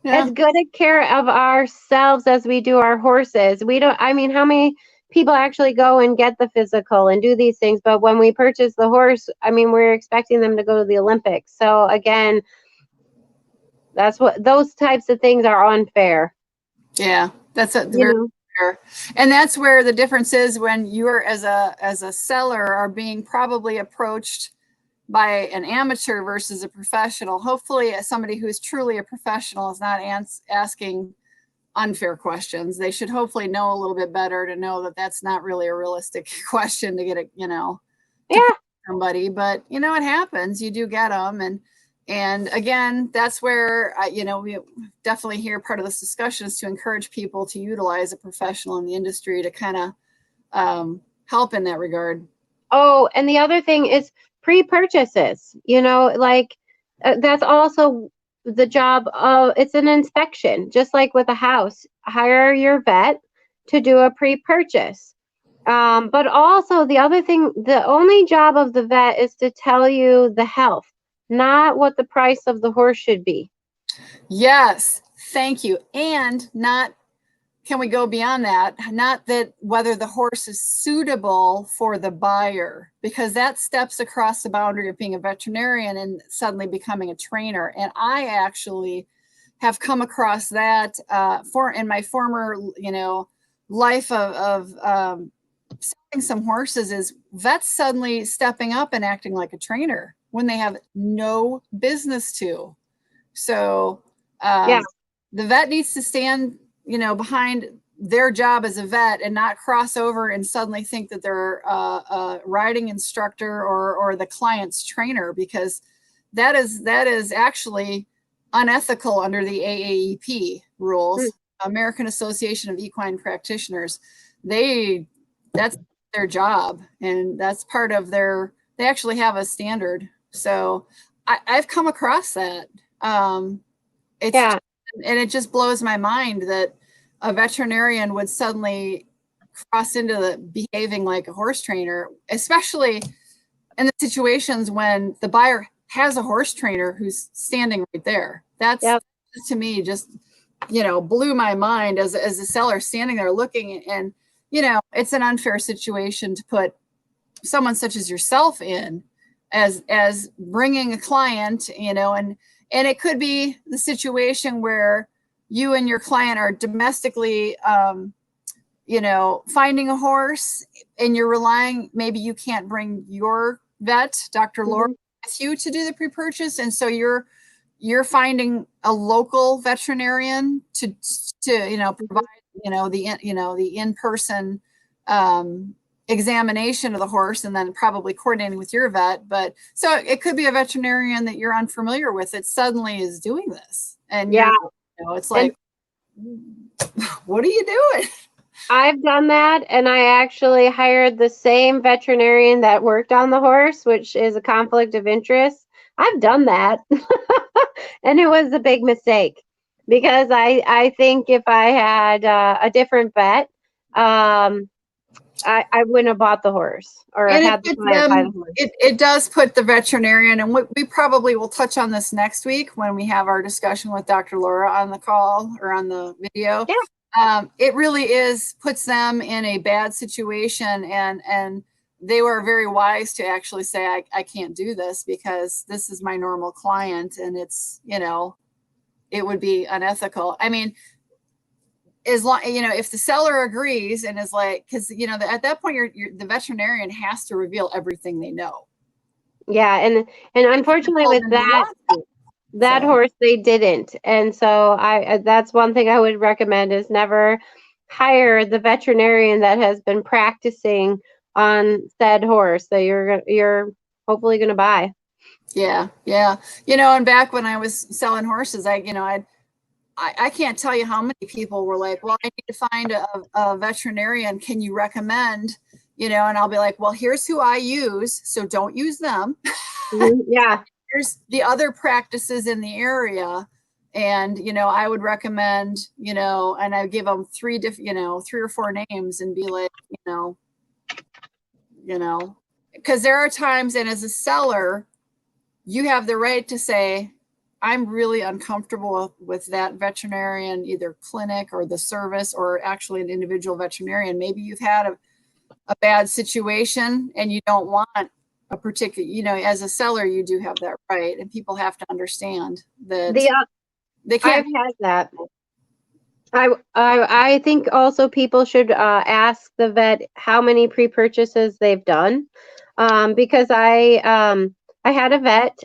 as good a care of ourselves as we do our horses. We don't, I mean, how many people actually go and get the physical and do these things? But when we purchase the horse, I mean, we're expecting them to go to the Olympics. So again, those types of things are unfair. Yeah, that's very fair. And that's where the difference is when you're as a seller are being probably approached by an amateur versus a professional. Hopefully somebody who's truly a professional is not asking unfair questions. They should hopefully know a little bit better to know that that's not really a realistic question to get it, somebody, but it happens. You do get them. And again, that's where, we definitely hear part of this discussion is to encourage people to utilize a professional in the industry to kind of help in that regard. Oh, and the other thing is pre-purchases, that's also the job of, it's an inspection, just like with a house. Hire your vet to do a pre-purchase. But also the other thing, the only job of the vet is to tell you the health, not what the price of the horse should be. Yes, thank you. And can we go beyond that? Not that whether the horse is suitable for the buyer, because that steps across the boundary of being a veterinarian and suddenly becoming a trainer. And I actually have come across that in my former, life of selling some horses, is vets suddenly stepping up and acting like a trainer when they have no business to. So the vet needs to stand, behind their job as a vet and not cross over and suddenly think that they're a riding instructor or the client's trainer, because that is actually unethical under the AAEP rules, American Association of Equine Practitioners. That's their job, and that's part of they actually have a standard. So I've come across that. And it just blows my mind that a veterinarian would suddenly cross into behaving like a horse trainer, especially in the situations when the buyer has a horse trainer who's standing right there. That's to me just, blew my mind as a seller standing there looking, and, it's an unfair situation to put someone such as yourself in as bringing a client, and it could be the situation where you and your client are domestically, finding a horse, and you're relying, maybe you can't bring your vet, Dr. Laura, with you to do the pre-purchase. And so you're finding a local veterinarian to provide, the in-person examination of the horse, and then probably coordinating with your vet. But so it could be a veterinarian that you're unfamiliar with that suddenly is doing this. And it's like, what are you doing? I've done that, and I actually hired the same veterinarian that worked on the horse, which is a conflict of interest. I've done that, and it was a big mistake, because I think if I had a different vet, I wouldn't have bought the horse, or had the client buy the horse. It does put the veterinarian, and we probably will touch on this next week when we have our discussion with Dr. Laura on the call or on the video. Yeah. It really puts them in a bad situation, and they were very wise to actually say, I can't do this because this is my normal client, and it's, it would be unethical. I mean, as long, if the seller agrees and is like, because at that point the veterinarian has to reveal everything they know. Yeah, and unfortunately with that horse, they didn't. And so that's one thing I would recommend, is never hire the veterinarian that has been practicing on said horse that you're hopefully going to buy. Yeah. And back when I was selling horses, I can't tell you how many people were like, well, I need to find a veterinarian. Can you recommend, you know, and I'll be like, well, here's who I use, so don't use them. Yeah. Here's the other practices in the area. And, you know, I would recommend, you know, and I give them three or four names and be like, you know, because there are times, and as a seller, you have the right to say, I'm really uncomfortable with that veterinarian, either clinic or the service, or actually an individual veterinarian. Maybe you've had a bad situation and you don't want a particular, you know, as a seller, you do have that right. And people have to understand that they can't. I've had that. I think also people should ask the vet how many pre-purchases they've done, because I had a vet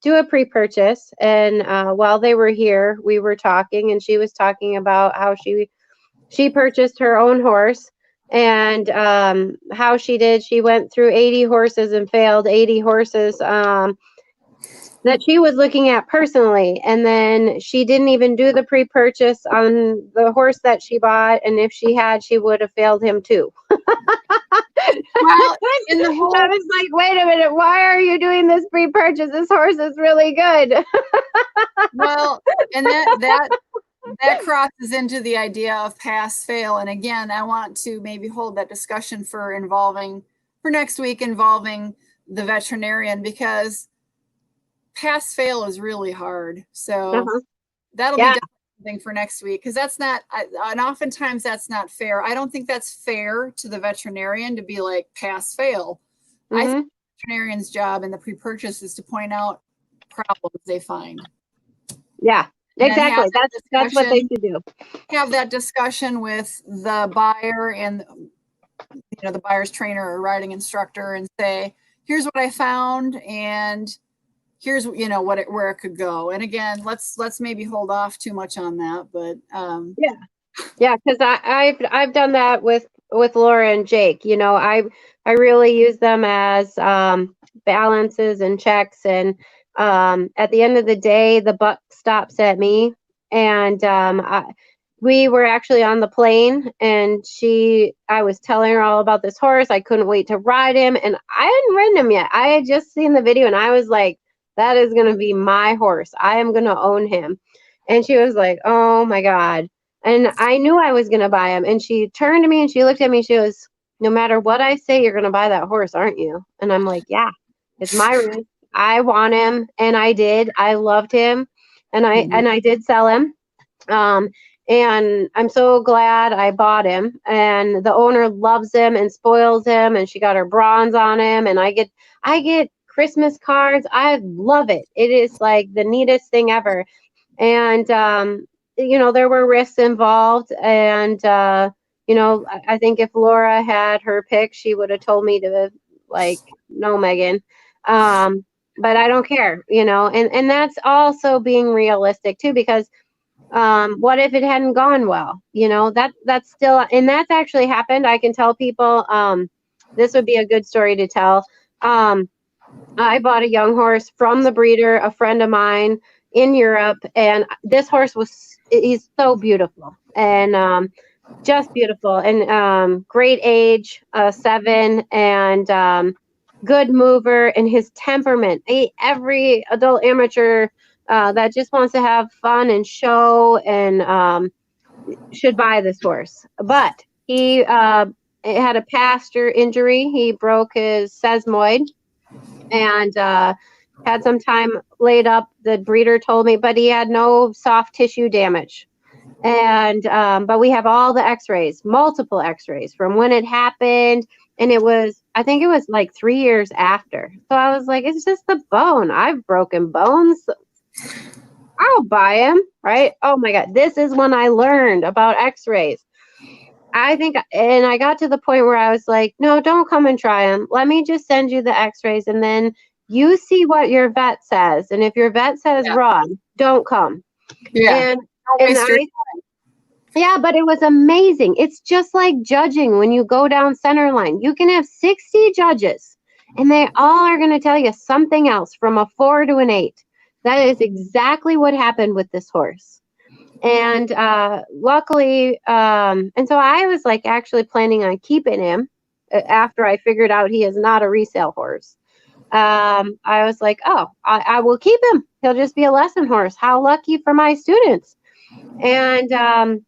do a pre-purchase, and while they were here, we were talking, and she was talking about how she purchased her own horse, and how she went through 80 horses and failed 80 horses that she was looking at personally, and then she didn't even do the pre-purchase on the horse that she bought, and if she had, she would have failed him too. Well, in the whole, I was like, wait a minute, why are you doing this pre-purchase? This horse is really good. well, and that crosses into the idea of pass fail. And again, I want to maybe hold that discussion for next week involving the veterinarian, because pass fail is really hard. So that'll be something for next week, because that's not, and oftentimes that's not fair. I don't think that's fair to the veterinarian to be like pass fail. I think the veterinarian's job in the pre-purchase is to point out problems they find. Yeah, exactly. That's what they should do. Have that discussion with the buyer and, you know, the buyer's trainer or riding instructor, and say, here's what I found, and here's, you know, where it could go. And again, let's maybe hold off too much on that, but yeah, because I've done that with Laura and Jake. You know, I really use them as balances and checks, and at the end of the day, the buck stops at me. And we were actually on the plane, and I was telling her all about this horse. I couldn't wait to ride him, and I hadn't ridden him yet. I had just seen the video, and I was like, that is going to be my horse. I am going to own him. And she was like, oh my God. And I knew I was going to buy him. And she turned to me and she looked at me. She goes, no matter what I say, you're going to buy that horse, aren't you? And I'm like, yeah, it's my risk. I want him. And I did. I loved him. And I did sell him. And I'm so glad I bought him. And the owner loves him and spoils him. And she got her bronze on him. And I get Christmas cards. I love it. It is like the neatest thing ever. And, you know, there were risks involved. And, you know, I think if Laura had her pick, she would have told me to, like, no, Megan. But I don't care, you know, and that's also being realistic too, because what if it hadn't gone well? You know, that's still, and that's actually happened. I can tell people, this would be a good story to tell. I bought a young horse from the breeder, a friend of mine in Europe, and this horse he's so beautiful, and just beautiful, and great age, 7, and good mover, and his temperament. Every adult amateur that just wants to have fun and show and should buy this horse. But he had a pasture injury. He broke his sesamoid and had some time laid up, the breeder told me, but he had no soft tissue damage. And but we have all the x-rays, multiple x-rays from when it happened, and I think it was like 3 years after. So I was like, it's just the bone. I've broken bones. I'll buy him, right? Oh my God, this is when I learned about x-rays. I think, and I got to the point where I was like, no, don't come and try them. Let me just send you the x-rays, and then you see what your vet says. And if your vet says wrong, don't come. Yeah. But it was amazing. It's just like judging when you go down center line. You can have 60 judges, and they all are going to tell you something else from a 4 to an 8. That is exactly what happened with this horse. And luckily, and so I was like actually planning on keeping him. after I figured out he is not a resale horse. I was like, oh, I will keep him. He'll just be a lesson horse. How lucky for my students. And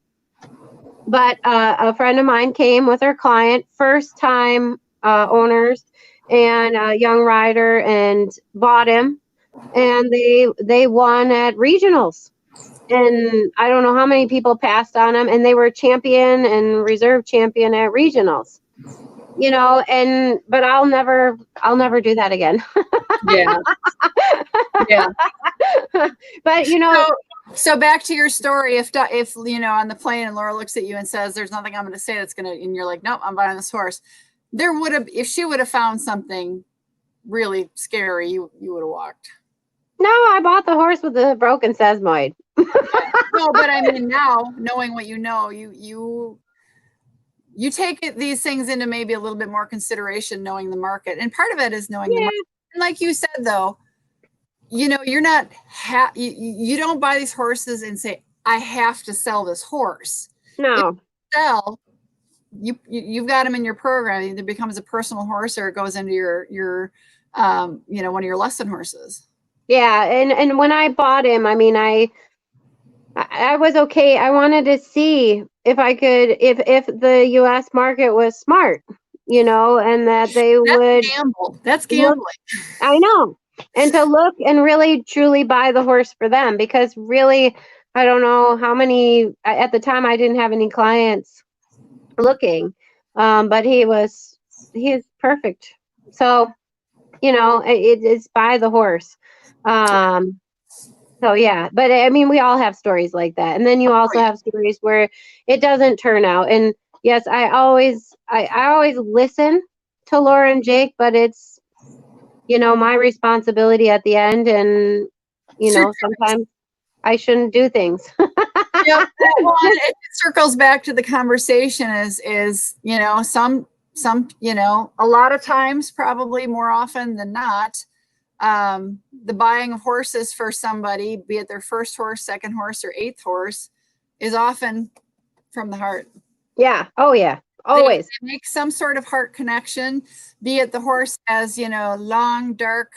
but a friend of mine came with her client, first time owners, and a young rider, and bought him, and they won at regionals. And I don't know how many people passed on him, and they were champion and reserve champion at regionals. But I'll never do that again. Yeah. Yeah. But so back to your story, if on the plane and Laura looks at you and says, there's nothing I'm going to say that's going to, and you're like, nope, I'm buying this horse. If she would have found something really scary, you would have walked. No, I bought the horse with the broken sesamoid. No, but I mean, now knowing what you know, you take these things into maybe a little bit more consideration, knowing the market, and part of it is knowing the market. And like you said, though, you're not you don't buy these horses and say, I have to sell this horse. No. If you sell, you've got them in your program. It either becomes a personal horse or it goes into your one of your lesson horses. Yeah, and when I bought him, I mean, I was okay. I wanted to see if I could, if the U.S. market was smart, and that they would gamble. That's gambling. I know. And to look and really truly buy the horse for them, because really, I don't know how many, at the time I didn't have any clients looking, but he is perfect. So, it's buy the horse. So yeah, but I mean, we all have stories like that. And then you also have stories where it doesn't turn out. And yes, I always listen to Laura and Jake, but it's, my responsibility at the end. And, sometimes I shouldn't do things. Yeah. Well, it circles back to the conversation is, some, a lot of times, probably more often than not, the buying of horses for somebody, be it their first horse, second horse, or eighth horse, is often from the heart. Yeah. Oh yeah. Always. They make some sort of heart connection, be it the horse has, long, dark,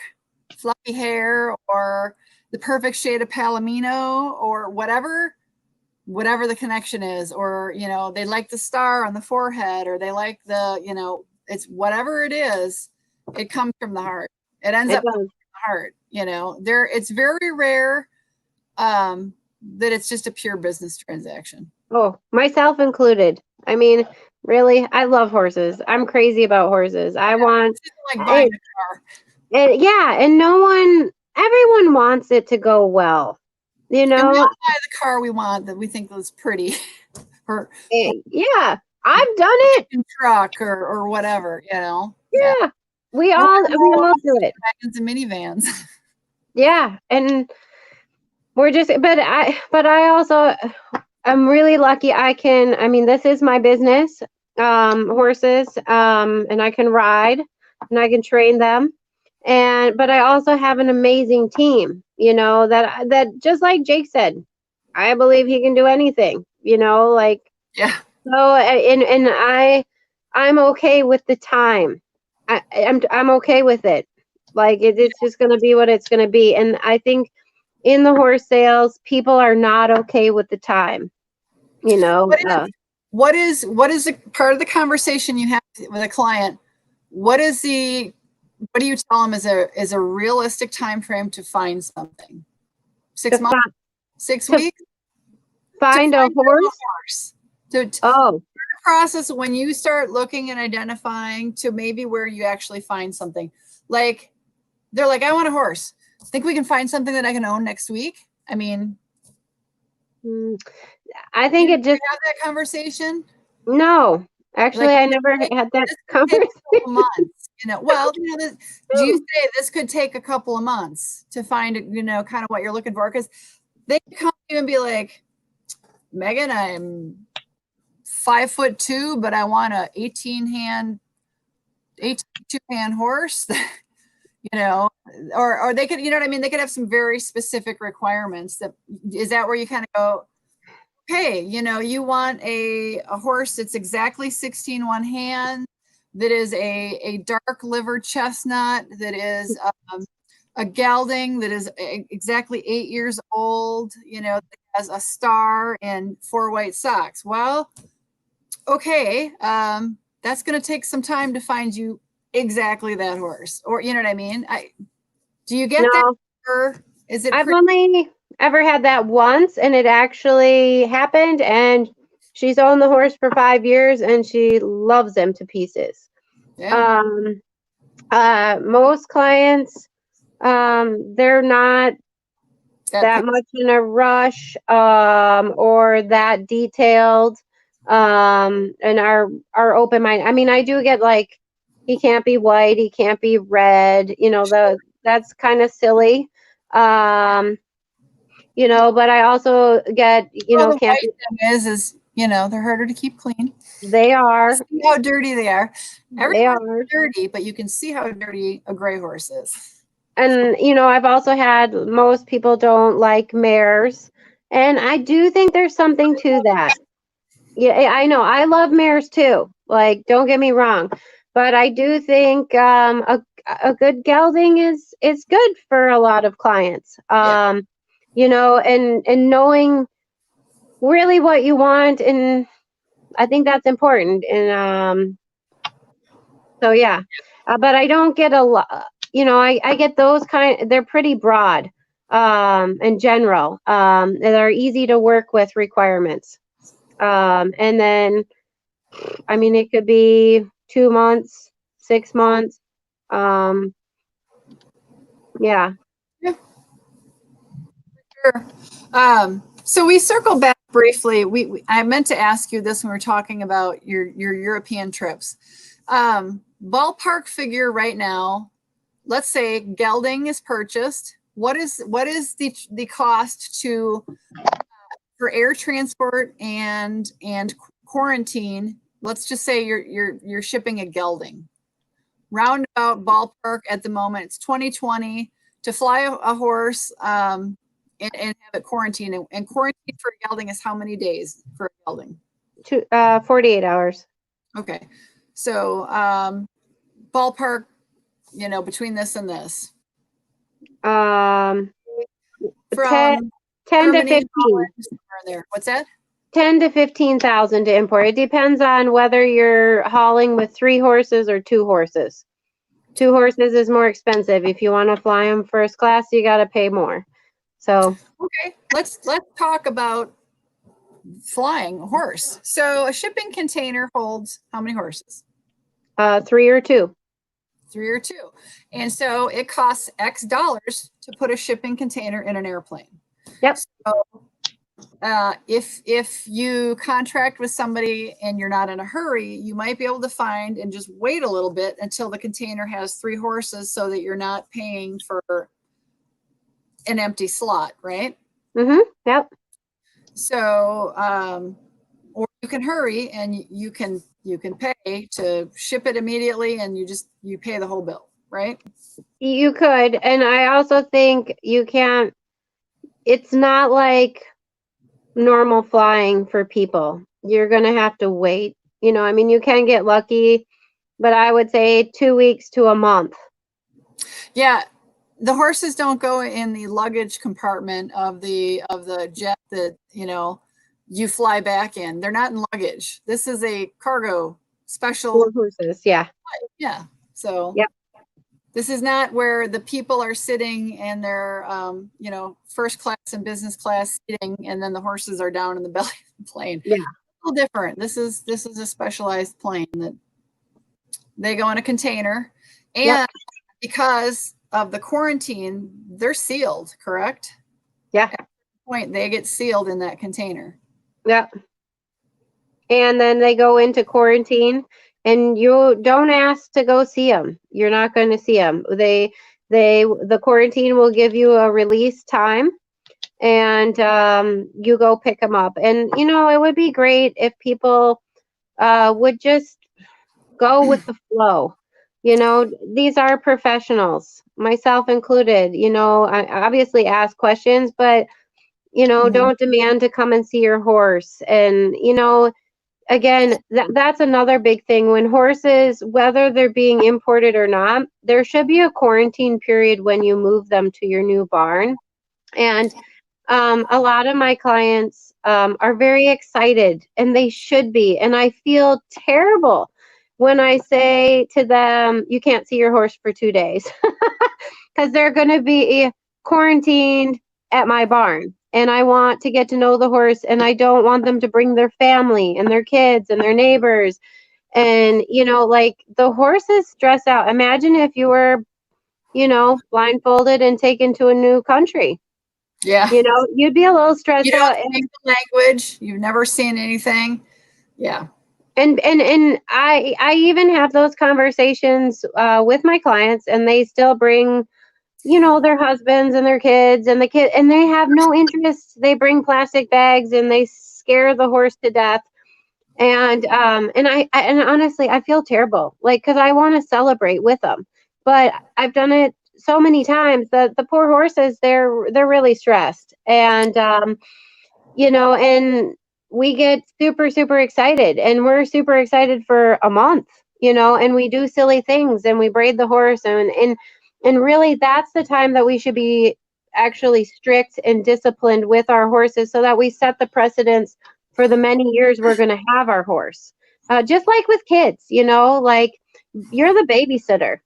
fluffy hair, or the perfect shade of palomino, or whatever the connection is, or, they like the star on the forehead, or they like the, it's whatever it is, it comes from the heart. It ends up from the heart, it's very rare that it's just a pure business transaction. Oh, myself included. I mean, really, I love horses. I'm crazy about horses. I want, like buying a car. And everyone wants it to go well. And we all buy the car we want that we think was pretty. Yeah, I've done it. Truck or whatever, Yeah. We all do it. Wagons and minivans. Yeah, and we're just, but I also, I'm really lucky. This is my business, horses, and I can ride and I can train them. But I also have an amazing team, that just like Jake said, I believe he can do anything, yeah. So, and I'm okay with the time. I'm okay with it. Like it's just going to be what it's going to be. And I think in the horse sales, people are not okay with the time, What is the part of the conversation you have with a client? What do you tell them is a realistic time frame to find something? 6 months? 6 weeks? Find a horse? Process when you start looking and identifying to maybe where you actually find something. Like they're like, I want a horse. Think we can find something that I can own next week? I mean, I think it just have that conversation. No, actually, I never had that conversation. Months, do you say this could take a couple of months to find, kind of what you're looking for? Because they come to you and be like, Megan, I'm 5'2", but I want a 18-hand horse, or they could, they could have some very specific requirements. Is that where you kind of go, okay, you want a horse that's exactly 16 one hand that is a dark liver chestnut, that is a gelding that is exactly 8 years old, that has a star and 4 white socks. Well, okay, that's going to take some time to find you exactly that horse, or you know what I mean? Do you get No, that? Or is it I've only ever had that once, and it actually happened, and she's owned the horse for 5 years and she loves him to pieces. Yeah. Most clients, they're not that much in a rush, or that detailed, and are open minded. I mean, I do get like, he can't be white, he can't be red, that's kind of silly. But I also get, Well, the can't white be, thing is they're harder to keep clean. they are, See how dirty they are. they Everyone's are. dirty, but you can see how dirty a gray horse is. And I've also had, most people don't like mares, and I do think there's something to that. Yeah, I know. I love mares too. Like, don't get me wrong, but I do think a good gelding is good for a lot of clients. Yeah. And knowing really what you want, and I think that's important. And so yeah, but I don't get a lot. I get those kind. They're pretty broad, in general. And they're easy to work with requirements. And then, I mean, it could be 2 months, 6 months. Yeah. Yeah. Sure. So we circle back briefly. I meant to ask you this when we were talking about your European trips. Ballpark figure right now. Let's say gelding is purchased. What is the cost for air transport and quarantine? Let's just say you're shipping a gelding. Roundabout ballpark at the moment, it's 2020 to fly a horse and have it quarantined. And quarantine for a gelding is how many days for a gelding? 48 hours. Okay, so ballpark, between this and this. From 10 Germany, to 15. There. What's that? 10 to 15,000 to import. It depends on whether you're hauling with 3 horses or 2 horses. 2 horses is more expensive. If you want to fly them first class, you got to pay more. So okay, let's talk about flying a horse. So a shipping container holds how many horses? 3 or 2. 3 or 2. And so it costs X dollars to put a shipping container in an airplane. Yep. So if you contract with somebody and you're not in a hurry, you might be able to find and just wait a little bit until the container has 3 horses so that you're not paying for an empty slot, right? Mm-hmm. Yep. So, or you can hurry and you can pay to ship it immediately and you pay the whole bill, right? You could. And I also think you can't, it's not like normal flying for people. You're going to have to wait. I mean, you can get lucky, but I would say 2 weeks to a month. Yeah. The horses don't go in the luggage compartment of the jet that, you fly back in. They're not in luggage. This is a cargo special. 4 horses. Yeah. Yeah. So yep. This is not where the people are sitting and they're, first class and business class seating, and then the horses are down in the belly of the plane. Yeah. A little different. This is a specialized plane that they go in a container, and yep. because of the quarantine, they're sealed, correct? Yeah. At the point they get sealed in that container. Yeah. And then they go into quarantine. And you don't ask to go see them. You're not going to see them. The quarantine will give you a release time, and you go pick them up. And it would be great if people would just go with the flow. These are professionals, myself included. I obviously ask questions, but don't demand to come and see your horse. And again, that's another big thing. When horses, whether they're being imported or not, there should be a quarantine period when you move them to your new barn. And a lot of my clients are very excited, and they should be. And I feel terrible when I say to them, you can't see your horse for 2 days because they're going to be quarantined at my barn. And I want to get to know the horse, and I don't want them to bring their family and their kids and their neighbors. And, like the horses stress out. Imagine if you were, blindfolded and taken to a new country. Yeah. You'd be a little stressed You don't out. speak the language. You've never seen anything. Yeah. And I even have those conversations with my clients, and they still bring, their husbands and their kids and and they have no interest. They bring plastic bags and they scare the horse to death. And honestly, I feel terrible, because I want to celebrate with them, but I've done it so many times that the poor horses, they're really stressed. And, and we get super, super excited, and we're super excited for a month, and we do silly things, and we braid the horse, and really that's the time that we should be actually strict and disciplined with our horses, so that we set the precedence for the many years we're going to have our horse. Just like with kids, like you're the babysitter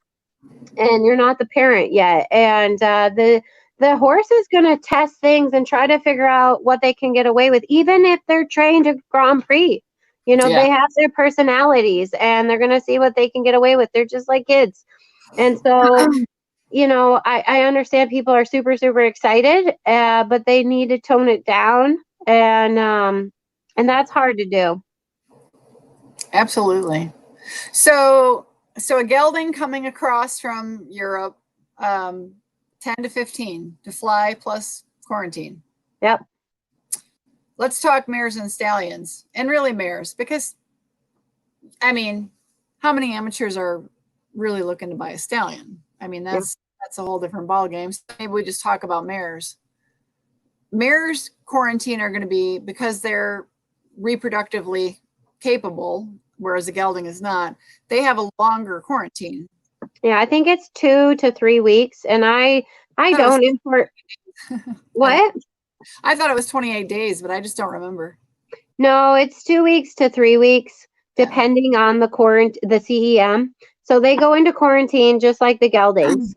and you're not the parent yet. And the horse is going to test things and try to figure out what they can get away with, even if they're trained at Grand Prix. They have their personalities, and they're going to see what they can get away with. They're just like kids. And so, I understand people are super, super excited, but they need to tone it down. And that's hard to do. Absolutely. So a gelding coming across from Europe, 10 to 15 to fly plus quarantine. Yep. Let's talk mares and stallions, and really mares, because how many amateurs are really looking to buy a stallion? That's a whole different ballgame. So maybe we just talk about mares. Mares quarantine are going to be, because they're reproductively capable, whereas a gelding is not, they have a longer quarantine. Yeah, I think it's 2 to 3 weeks, and I don't import. What? I thought it was 28 days, but I just don't remember. No, it's 2 weeks to 3 weeks, depending on the CEM. So they go into quarantine just like the geldings,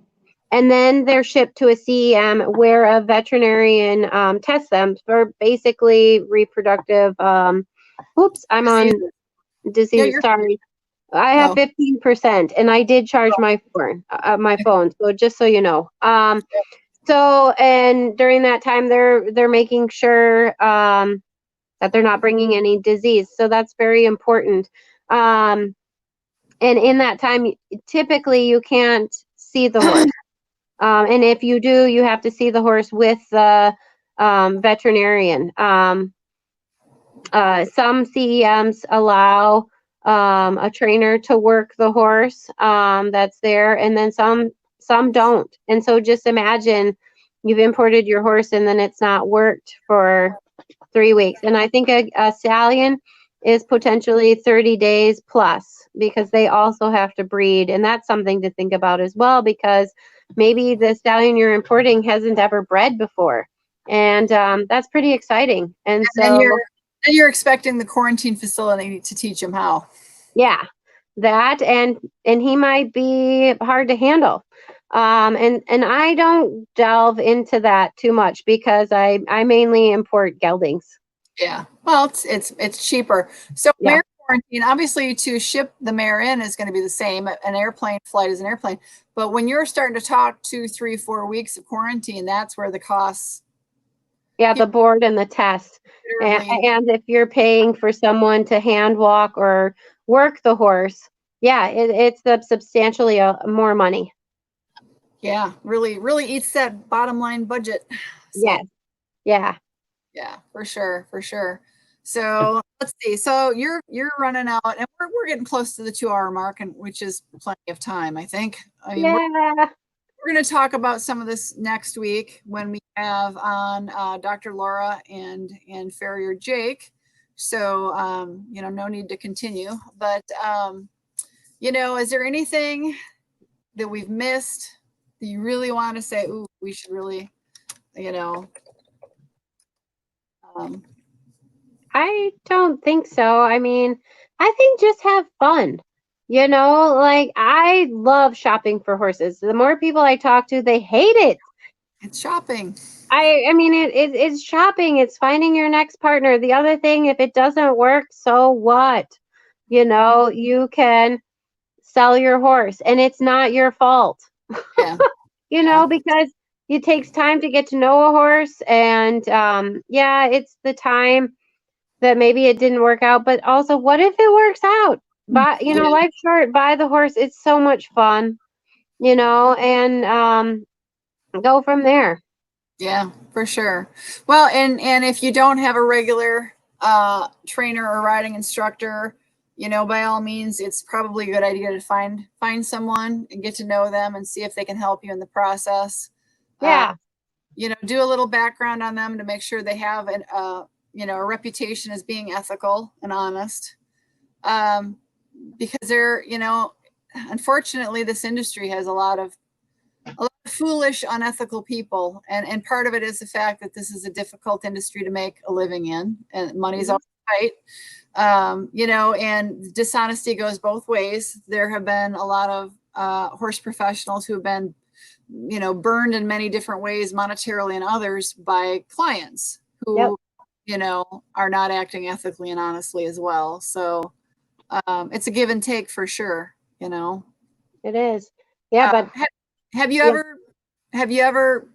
and then they're shipped to a CEM where a veterinarian tests them for basically reproductive. Oops, I'm on disease. Sorry. I have 15%, and I did charge my phone. So just so you know. So, and during that time, they're making sure that they're not bringing any disease. So that's very important. And in that time, typically you can't see the horse. And if you do, you have to see the horse with the veterinarian. Some CEMs allow a trainer to work the horse that's there, and then some don't. And so just imagine you've imported your horse and then it's not worked for 3 weeks. And I think a stallion is potentially 30 days plus, because they also have to breed. And that's something to think about as well, because maybe the stallion you're importing hasn't ever bred before. And that's pretty exciting. And so you're expecting the quarantine facility to teach him how. Yeah, that, and he might be hard to handle. And I don't delve into that too much, because I mainly import geldings. Yeah, well, it's cheaper. So mare quarantine, obviously, to ship the mare in is going to be the same. An airplane flight is an airplane, but when you're starting to talk 2, 3, 4 weeks of quarantine, that's where the costs. Yeah, the board and the test. And if you're paying for someone to hand walk or work the horse, it's substantially more money. Yeah, really eats that bottom line budget. So, yeah, for sure. So let's see. So you're running out, and we're getting close to the 2-hour mark, and which is plenty of time, I think. We're going to talk about some of this next week when we have on Dr. Laura and Farrier Jake. So, you know, no need to continue. But, you know, is there anything that we've missed that you really want to say, ooh, we should really, you know? I don't think so. I mean, I think just have fun. You know, like I love shopping for horses. The more people I talk to, they hate it. It's shopping. I mean, it's shopping. It's finding your next partner. The other thing, if it doesn't work, so what? You know, you can sell your horse, and it's not your fault. Yeah. You know, because it takes time to get to know a horse, and yeah, it's the time that maybe it didn't work out, but also what if it works out? But you know, life's short, buy the horse. It's so much fun, you know, and go from there. Yeah, for sure. Well, and if you don't have a regular trainer or riding instructor, you know, by all means, it's probably a good idea to find someone and get to know them and see if they can help you in the process. Yeah. You know, do a little background on them to make sure they have an you know, a reputation as being ethical and honest. Because they're, you know, unfortunately, this industry has a lot of foolish, unethical people, and part of it is the fact that this is a difficult industry to make a living in, and money's always tight. You know, and dishonesty goes both ways. There have been a lot of horse professionals who have been, you know, burned in many different ways, monetarily and others, by clients who, you know, are not acting ethically and honestly as well. So it's a give and take for sure, you know. It is. Yeah, but have you ever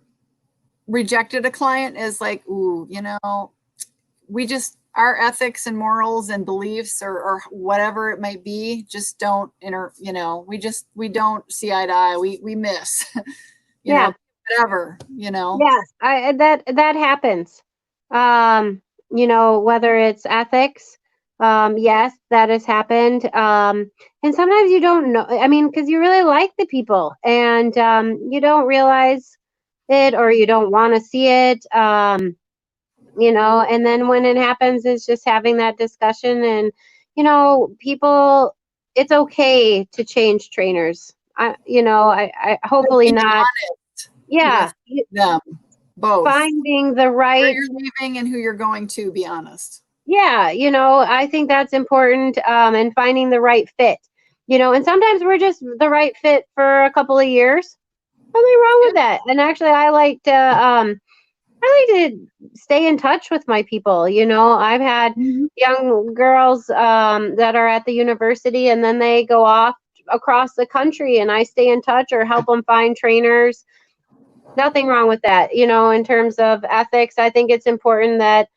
rejected a client as like, ooh, you know, we just, our ethics and morals and beliefs or whatever it might be just don't you know, we don't see eye to eye. We miss, you know, whatever, you know. Yeah, that happens. You know, whether it's ethics, yes, that has happened. And sometimes you don't know, I mean, because you really like the people and you don't realize it or you don't want to see it. You know, and then when it happens, it's just having that discussion and, you know, people, it's okay to change trainers. You know, I hopefully not. Yeah. Them both. Finding the Where right, you're leaving and who you're going to, be honest. yeah, you know, I think that's important, and finding the right fit, you know, and sometimes we're just the right fit for a couple of years. Nothing wrong with that. And actually, I like to stay in touch with my people. You know, I've had young girls that are at the university and then they go off across the country and I stay in touch or help them find trainers. Nothing wrong with that. You know, in terms of ethics, I think it's important that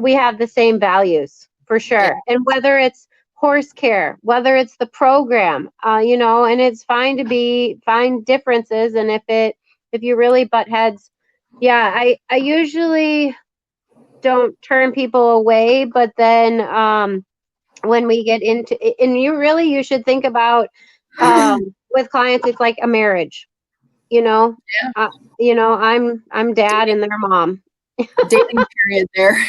we have the same values for sure. And whether it's horse care, whether it's the program, you know, and it's fine to find differences. And if you really butt heads, yeah, I usually don't turn people away, but then when we get into, and you should think about with clients, it's like a marriage, you know. You know, I'm dad and their mom. Dating period there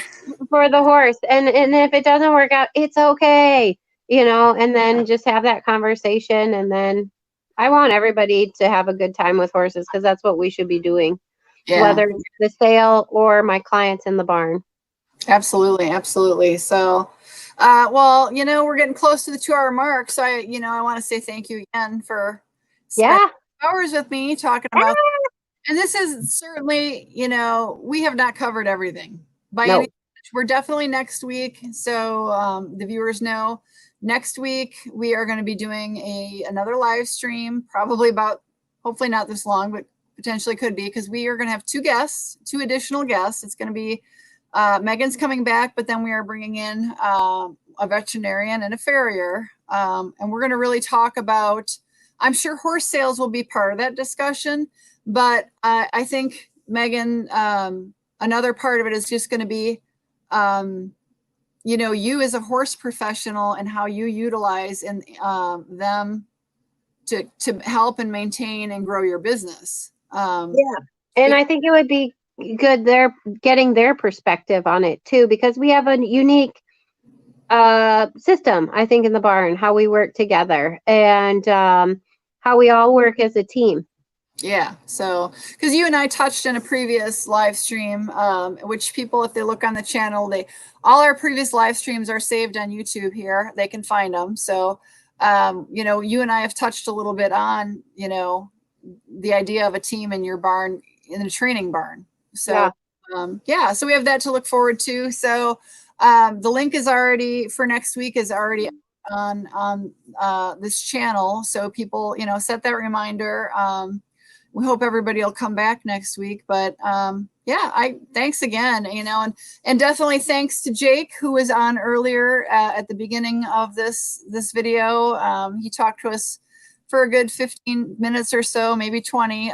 for the horse, and if it doesn't work out, it's okay, you know. And then just have that conversation, and then I want everybody to have a good time with horses because that's what we should be doing. Whether it's the sale or my clients in the barn. Absolutely. So, well, you know, we're getting close to the 2-hour mark. So I want to say thank you again for spending hours with me talking about, and this is certainly, you know, we have not covered everything by any stretch. We're definitely next week. So the viewers know next week we are going to be doing another live stream, probably about, hopefully not this long, but potentially could be, because we are going to have two additional guests. It's going to be Megan's coming back, but then we are bringing in a veterinarian and a farrier. And we're going to really talk about, I'm sure horse sales will be part of that discussion, but I think, Megan, another part of it is just going to be, you know, you as a horse professional and how you utilize them to help and maintain and grow your business. And I think it would be good they're getting their perspective on it too, because we have a unique system, I think, in the barn, how we work together and how we all work as a team. Yeah, so because you and I touched in a previous live stream, which people, if they look on the channel, all our previous live streams are saved on YouTube here. They can find them. So, you know, you and I have touched a little bit on, you know, the idea of a team in your barn, in a training barn. So, yeah, so we have that to look forward to. So, the link is already for next week is already on this channel. So people, you know, set that reminder. We hope everybody will come back next week, but yeah, thanks again, you know, and definitely thanks to Jake, who was on earlier at the beginning of this video. He talked to us for a good 15 minutes or so, maybe 20.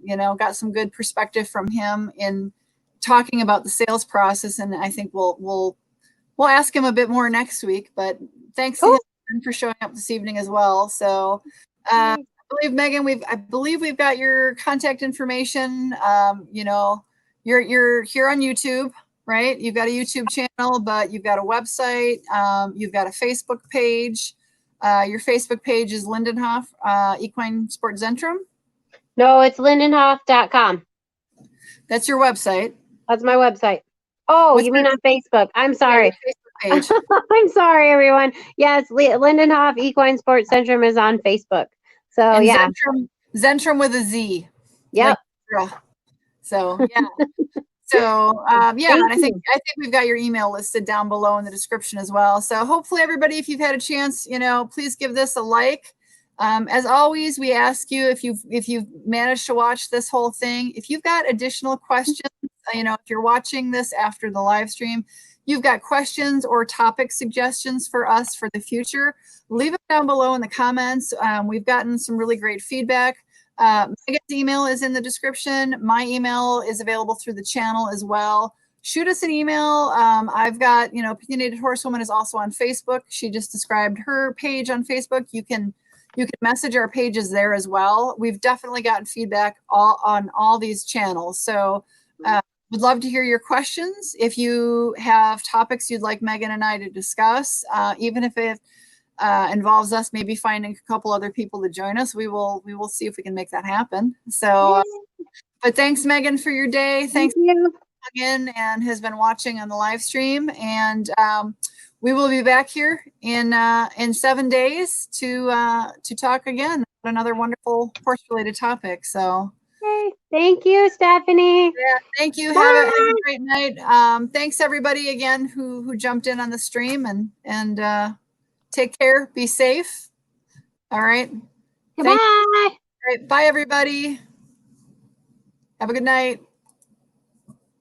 You know, got some good perspective from him in talking about the sales process, and I think we'll ask him a bit more next week. But thanks to him for showing up this evening as well. So. I believe, Megan, I believe we've got your contact information. You know, you're here on YouTube, right? You've got a YouTube channel, but you've got a website. You've got a Facebook page. Your Facebook page is Lindinhof Equine Sport Zentrum. No, it's Lindinhof.com. That's your website. That's my website. Oh, you mean on Facebook? I'm sorry. Yeah, Facebook page. I'm sorry, everyone. Yes, Lindinhof Equine Sport Zentrum is on Facebook. So and yeah, Zentrum with a Z. Yep. Like, so yeah. So yeah, and I think we've got your email listed down below in the description as well. So hopefully everybody, if you've had a chance, you know, please give this a like. As always, we ask you, if you've managed to watch this whole thing, if you've got additional questions, you know, if you're watching this after the live stream, you've got questions or topic suggestions for us for the future, leave them down below in the comments. We've gotten some really great feedback. Megan's email is in the description. My email is available through the channel as well. Shoot us an email. I've got, you know, Opinionated Horsewoman is also on Facebook. She just described her page on Facebook. You can message our pages there as well. We've definitely gotten feedback on all these channels. So would love to hear your questions. If you have topics you'd like Megan and I to discuss, even if it involves us maybe finding a couple other people to join us, we will see if we can make that happen. So, but thanks, Megan, for your day. Thanks again, and has been watching on the live stream. And we will be back here in 7 days to talk again about another wonderful horse-related topic. So. Okay. Thank you, Stephanie. Yeah, thank you. Have a great night. Thanks everybody again who jumped in on the stream, and take care. Be safe. All right. Goodbye. All right. Bye everybody. Have a good night.